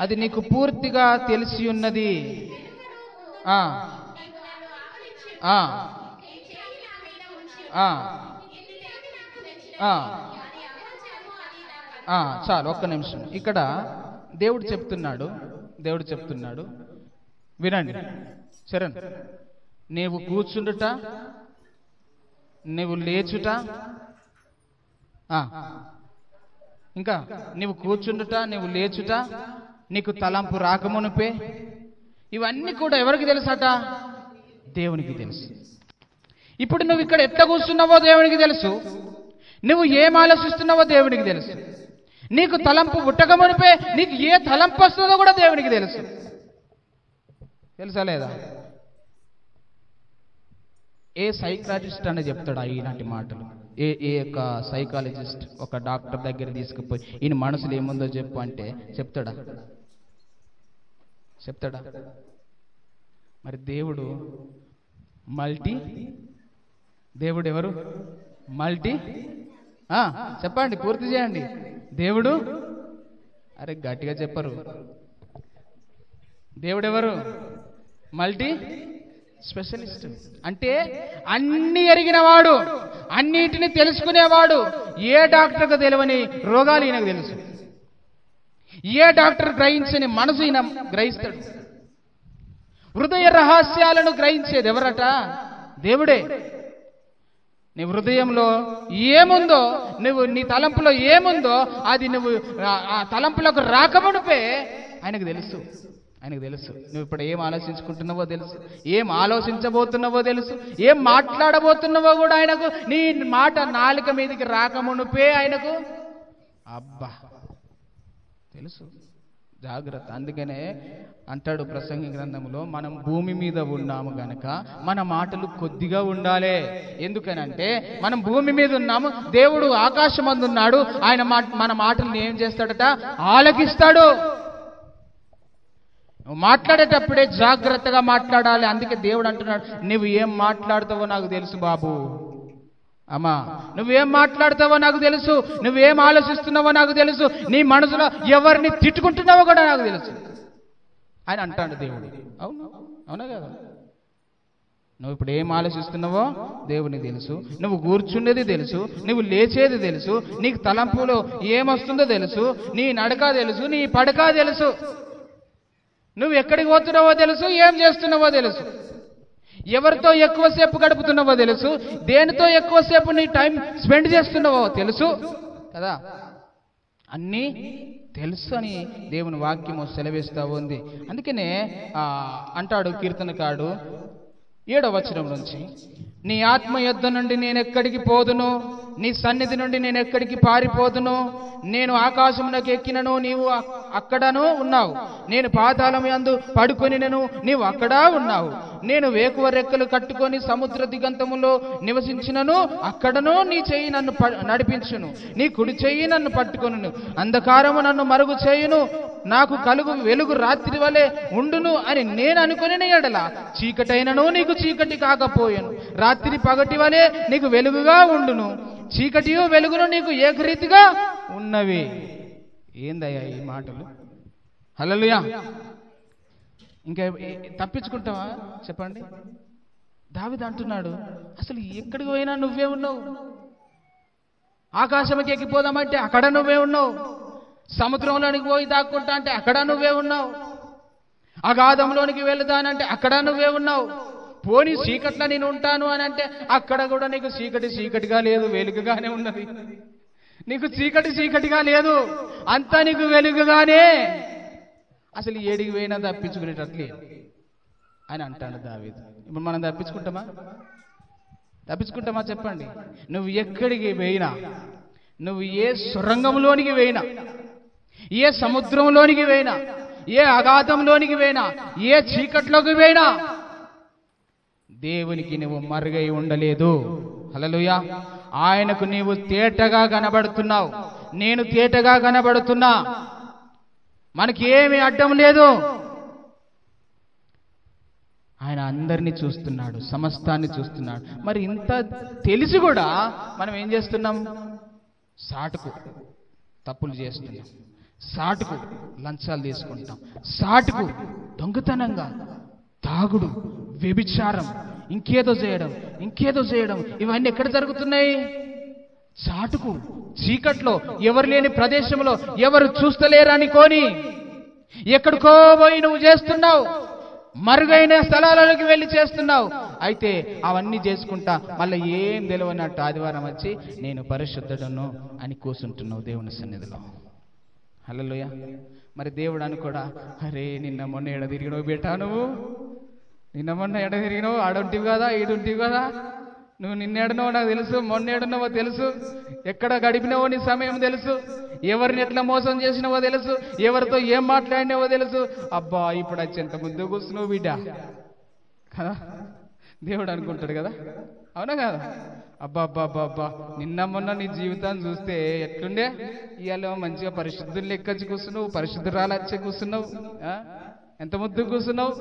అది నీకు పూర్తిగా తెలిసి ఉన్నది. చాలు, ఒక్క నిమిషం. ఇక్కడ దేవుడు చెప్తున్నాడు, వినండి చరణ్. నీవు కూర్చుండుట, నీవు లేచుట, ఇంకా నీవు కూర్చుండుట, నీవు లేచుట, నీకు తలంపు రాకమునుపే, ఇవన్నీ కూడా ఎవరికి తెలుసట? దేవునికి తెలుసు. ఇప్పుడు నువ్వు ఇక్కడ ఎట్లా కూర్చున్నావో దేవునికి తెలుసు, నువ్వు ఏం ఆలోచిస్తున్నావో దేవునికి తెలుసు, నీకు తలంపు పుట్టకమునిపే నీకు ఏ తలంపు వస్తుందో కూడా దేవునికి తెలుసు. తెలుసా లేదా? ఏ సైకాలజిస్ట్ అని చెప్తాడా ఈనాటి మాటలు? ఏ యొక్క సైకాలజిస్ట్ ఒక డాక్టర్ దగ్గర తీసుకుపోయి ఈయన మనసులో ఏముందో చెప్పు అంటే చెప్తాడా? మరి దేవుడు దేవుడు ఎవరు? చెప్పండి, పూర్తి చేయండి. దేవుడు, అరే గట్టిగా చెప్పరు. దేవుడు ఎవరు? Multi specialist. అంటే అన్ని ఎరిగినవాడు, అన్నిటిని తెలుసుకునేవాడు. ఏ డాక్టర్కు తెలియని రోగాలు ఈయనకు తెలుసు. ఏ డాక్టర్ గ్రహించని మనసు ఈయన గ్రహిస్తాడు. హృదయ రహస్యాలను గ్రహించేది ఎవరట? దేవుడే. నీ హృదయంలో ఏముందో, నీ తలంపులో ఏముందో అది నువ్వు ఆ తలంపులకు రాకమునుపే ఆయనకు తెలుసు. నువ్వు ఇప్పుడు ఏం ఆలోచించుకుంటున్నావో తెలుసు, ఏం ఆలోచించబోతున్నావో తెలుసు, ఏం మాట్లాడబోతున్నావో కూడా ఆయనకు, నీ మాట నాలుక మీదకి రాకమునుపే ఆయనకు తెలుసు. జాగ్రత్త. అందుకనే అంటాడు ప్రసంగి గ్రంథంలో, మనం భూమి మీద ఉన్నాము గనక మన మాటలు కొద్దిగా ఉండాలి. ఎందుకనంటే మనం భూమి మీద ఉన్నాము, దేవుడు ఆకాశమందు ఉన్నాడు. ఆయన మన మాటలను ఏం చేస్తాడట? ఆలకిస్తాడు. మాట్లాడేటప్పుడే జాగ్రత్తగా మాట్లాడాలి. అందుకే దేవుడు అంటున్నాడు, నువ్వు ఏం మాట్లాడుతావో నాకు తెలుసు బాబు, అమ్మా, నువ్వేం మాట్లాడతావో నాకు తెలుసు, నువ్వేం ఆలోచిస్తున్నావో నాకు తెలుసు, నీ మనసులో ఎవరిని తిట్టుకుంటున్నావో కూడా నాకు తెలుసు ఆయన అంటాడు దేవుడు. అవునా కదా? నువ్వు ఇప్పుడు ఏం ఆలోచిస్తున్నావో దేవునికి తెలుసు, నువ్వు కూర్చుండేది తెలుసు, నువ్వు లేచేది తెలుసు, నీకు తలంపులో ఏమొస్తుందో తెలుసు, నీ నడక తెలుసు, నీ పడక తెలుసు, నువ్వు ఎక్కడికి పోతున్నావో తెలుసు, ఏం చేస్తున్నావో తెలుసు, ఎవరితో ఎక్కువసేపు గడుపుతున్నావో తెలుసు, దేనితో ఎక్కువసేపు నీ టైం స్పెండ్ చేస్తున్నావో తెలుసు కదా. అన్నీ తెలుసు అని దేవుని వాక్యము సెలవిస్తూ ఉంది. అందుకనే అంటాడు కీర్తనకారుడు 7వ వచనం నుంచి, నీ ఆత్మ యొద్ద నుండి నేను ఎక్కడికి పోదును, నీ సన్నిధి నుండి నేను ఎక్కడికి పారిపోదును. నేను ఆకాశమునకు ఎక్కినను, నీవు అక్కడను ఉన్నావు. నేను పాతాళం యందు పడుకొనినను, నీవు అక్కడా ఉన్నావు. నేను వేకువ రెక్కలు కట్టుకొని సముద్ర దిగంతములో నివసించినను, అక్కడను నీ చెయ్యి నన్ను నడిపించును, నీ కుడి చెయ్యి నన్ను పట్టుకొనును. అంధకారము నన్ను మరుగు చేయును, నాకు కలుగు వెలుగు రాత్రి వలె ఉండును అని నేను అనుకుని ఎడల చీకటైనను నీకు చీకటి కాకపోయాను, రాత్రి పగటి వలె నీకు వెలుగుగా ఉండును, చీకటియు వెలుగును నీకు ఏకరీతిగా ఉన్నవి. ఏందయ్యా ఈ మాటలు? హల్లెలూయా. ఇంకా తప్పించుకుంటావా చెప్పండి? దావీదు అంటున్నాడు, అసలు ఎక్కడికి పోయినా నువ్వే ఉన్నావు. ఆకాశంకి ఎక్కిపోదామంటే అక్కడ నువ్వే ఉన్నావు, సముద్రంలోనికి పోయి దాక్కుంటా అంటే అక్కడ నువ్వే ఉన్నావు, అగాధంలోనికి వెళుతానంటే అక్కడ నువ్వే ఉన్నావు, పోనీ చీకట్లో నేను ఉంటాను అని అంటే అక్కడ కూడా నీకు చీకటిగా లేదు, వెలుగుగానే ఉన్నది. నీకు చీకటిగా లేదు, అంతా నీకు వెలుగుగానే. అసలు ఏడికి పోయినా తప్పించుకునేటట్లే అని అంటాడు దావీదు. ఇప్పుడు మనం తప్పించుకుంటామా చెప్పండి? నువ్వు ఎక్కడికి పోయినా, నువ్వు ఏ సొరంగంలోనికి పోయినా, ఏ సముద్రంలోనికి పోయినా, ఏ అగాధంలోనికి పోయినా, ఏ చీకట్లోకి పోయినా దేవునికి నువ్వు మరుగై ఉండలేదు. హల్లెలూయా. ఆయనకు నీవు తేటగా కనబడుతున్నావు, నేను తేటగా కనబడుతున్నా, మనకి ఏమీ అడ్డం లేదు. ఆయన అందరినీ చూస్తున్నాడు, సమస్తాన్ని చూస్తున్నాడు. మరి ఇంత తెలిసి కూడా మనం ఏం చేస్తున్నాం? సాటుకు తప్పులు చేస్తున్నాం, సాటుకు లంచాలు తీసుకుంటాం, సాటుకు దొంగతనంగా తాగుడు, వ్యభిచారం, ఇంకేదో చేయడం ఇవన్నీ ఎక్కడ జరుగుతున్నాయి? చాటుకు, చీకట్లో, ఎవరు లేని ప్రదేశంలో, ఎవరు చూస్తలేరనుకోని ఎక్కడికో పోయి నువ్వు చేస్తున్నావు, మరుగైన స్థలాలలోకి వెళ్ళి చేస్తున్నావు. అయితే అవన్నీ చేసుకుంటా మళ్ళీ ఏం తెలియనట్టు ఆదివారం వచ్చి నేను పరిశుద్ధుడను అని కూర్చుంటున్నావు దేవుని సన్నిధిలో. హల్లెలూయా. మరి దేవుడు అనుకోడా, అరే నిన్న మొన్న ఎడ తిరిగినవు బేటా, నువ్వు నిన్న మొన్న ఎడ తిరిగినావు, ఆడుంటివి కదా, ఈడుంటివి కదా, నువ్వు నిన్నేడున్నావో నాకు తెలుసు, మొన్నేడున్నావో తెలుసు, ఎక్కడ గడిపినావో నీ సమయం తెలుసు, ఎవరిని ఎట్లా మోసం చేసినావో తెలుసు, ఎవరితో ఏం మాట్లాడినావో తెలుసు. అబ్బా ఇప్పుడు వచ్చి ఎంత ముందు కూర్చున్నావు బిడ్డ కదా దేవుడు అనుకుంటాడు కదా, అవునా కదా? అబ్బా అబ్బా అబ్బా అబ్బా నిన్న మొన్న నీ జీవితాన్ని చూస్తే ఎట్లుండే, ఇవాళ మంచిగా పరిశుద్ధులు లెక్కచ్చి కూర్చున్నావు, పరిశుద్ధురాలు వచ్చి కూర్చున్నావు, ఎంత ముద్దు కూర్చున్నావు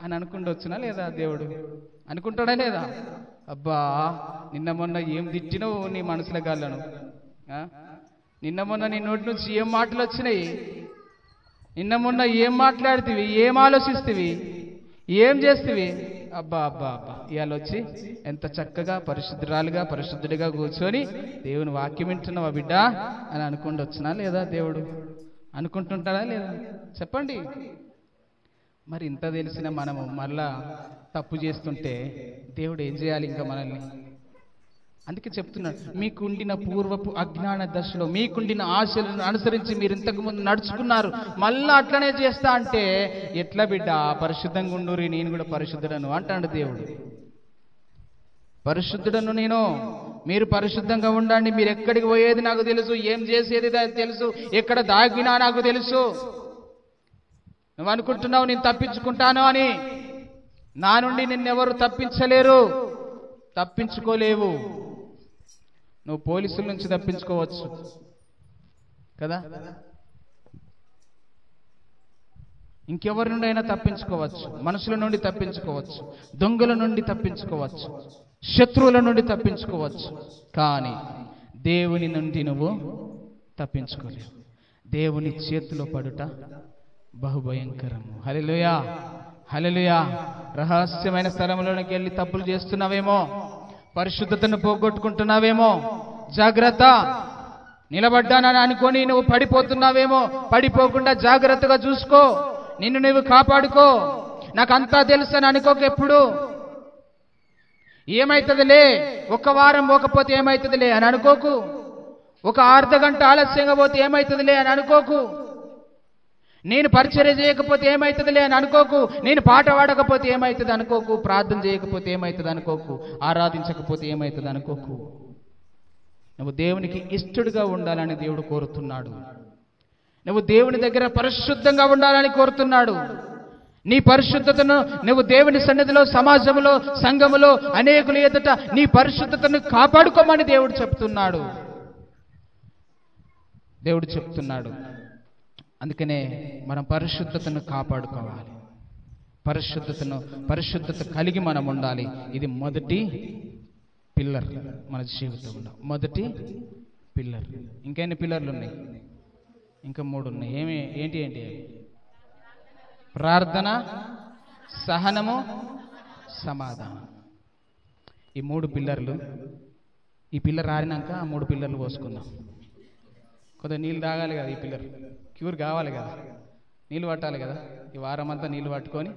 అని అనుకుంటొచ్చునా లేదా? దేవుడు అనుకుంటాడా లేదా? అబ్బా నిన్న మొన్న ఏం తిట్టినావు నీ మనసులో గాళ్ళను, నిన్న మొన్న నీ నోటి నుంచి ఏం మాటలు వచ్చినాయి, నిన్న మొన్న ఏం మాట్లాడుతీవి, ఏం ఆలోచిస్తీవి, ఏం చేస్తీవి. అబ్బా అబ్బా అబ్బా ఇవాళ వచ్చి ఎంత చక్కగా పరిశుద్ధురాలుగా పరిశుద్ధుడిగా కూర్చొని దేవుని వాక్యం వింటున్నావా బిడ్డ అని అనుకుంటొచ్చునా లేదా? దేవుడు అనుకుంటుంటాడా లేదా? చెప్పండి. మరి ఇంత తెలిసిన మనము మళ్ళా తప్పు చేస్తుంటే దేవుడు ఏం చేయాలి ఇంకా మనల్ని? అందుకే చెప్తున్నాడు, మీకుండిన పూర్వపు అజ్ఞాన దశలో మీకుండిన ఆశలను అనుసరించి మీరు ఇంతకు ముందు నడుచుకున్నారు, మళ్ళా అట్లనే చేస్తా అంటే ఎట్లా బిడ్డ? పరిశుద్ధంగా ఉండురి, నేను కూడా పరిశుద్ధుడను అంటాడు దేవుడు. పరిశుద్ధుడను నేను, మీరు పరిశుద్ధంగా ఉండండి. మీరు ఎక్కడికి పోయేది నాకు తెలుసు, ఏం చేసేది తెలుసు, ఎక్కడ దాగినా నాకు తెలుసు. నువ్వు అనుకుంటున్నావు నేను తప్పించుకుంటాను అని, నా నుండి నిన్నెవరు తప్పించలేరు, తప్పించుకోలేవు. నువ్వు పోలీసుల నుంచి తప్పించుకోవచ్చు కదా, ఇంకెవరి నుండి అయినా తప్పించుకోవచ్చు, మనుషుల నుండి తప్పించుకోవచ్చు, దొంగల నుండి తప్పించుకోవచ్చు, శత్రువుల నుండి తప్పించుకోవచ్చు, కానీ దేవుని నుండి నువ్వు తప్పించుకోలేవు. దేవుని చేతిలో పడుట బహుభయంకరము. హల్లెలూయా హల్లెలూయా. రహస్యమైన స్థలంలోకి వెళ్ళి తప్పులు చేస్తున్నావేమో, పరిశుద్ధతను పోగొట్టుకుంటున్నావేమో, జాగ్రత్త. నిలబడ్డానని అనుకొని నువ్వు పడిపోతున్నావేమో, పడిపోకుండా జాగ్రత్తగా చూసుకో, నిన్ను నువ్వు కాపాడుకో. నాకంతా తెలుసు అని అనుకోక, ఎప్పుడు ఏమైతుందిలే, ఒక వారం పోకపోతే ఏమైతుందిలే అని అనుకోకు, ఒక అర్ధ గంట ఆలస్యంగా పోతే ఏమైతుందిలే అని అనుకోకు, నేను పరిచర్య చేయకపోతే ఏమవుతుందిలే అని అనుకోకు, నేను పాట పాడకపోతే ఏమవుతుంది అనుకోకు, ప్రార్థన చేయకపోతే ఏమవుతుంది అనుకోకు, ఆరాధించకపోతే ఏమవుతుంది అనుకోకు. నువ్వు దేవునికి ఇష్టడుగా ఉండాలని దేవుడు కోరుతున్నాడు. నువ్వు దేవుని దగ్గర పరిశుద్ధంగా ఉండాలని కోరుతున్నాడు. నీ పరిశుద్ధతను నువ్వు దేవుని సన్నిధిలో, సమాజంలో, సంఘములో, అనేకుల ఎదుట నీ పరిశుద్ధతను కాపాడుకోమని దేవుడు చెప్తున్నాడు. అందుకనే మనం పరిశుద్ధతను కాపాడుకోవాలి. పరిశుద్ధత కలిగి మనం ఉండాలి. ఇది మొదటి పిల్లర్ మన జీవితంలో, మొదటి పిల్లర్. ఇంకెన్ని పిల్లర్లు ఉన్నాయి? ఇంకా 3 ఉన్నాయి. ఏంటి? ప్రార్థన, సహనము, సమాధానం. ఈ 3 పిల్లర్లు. ఈ పిల్లర్ ఆరినాక ఆ 3 పిల్లర్లు పోసుకుందాం. కొద్దిగా నీళ్ళు తాగాలి కదా, ఈ పిల్లర్ క్యూర్ కావాలి కదా, నీళ్ళు పట్టాలి కదా. ఈ వారం అంతా నీళ్ళు పట్టుకొని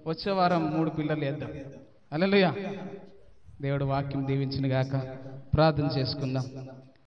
వచ్చే వారం 3 పిల్లర్లు వేద్దాం. హల్లెలూయా. దేవుడు వాక్యం దీవించును గాక. ప్రార్థన చేసుకుందాం.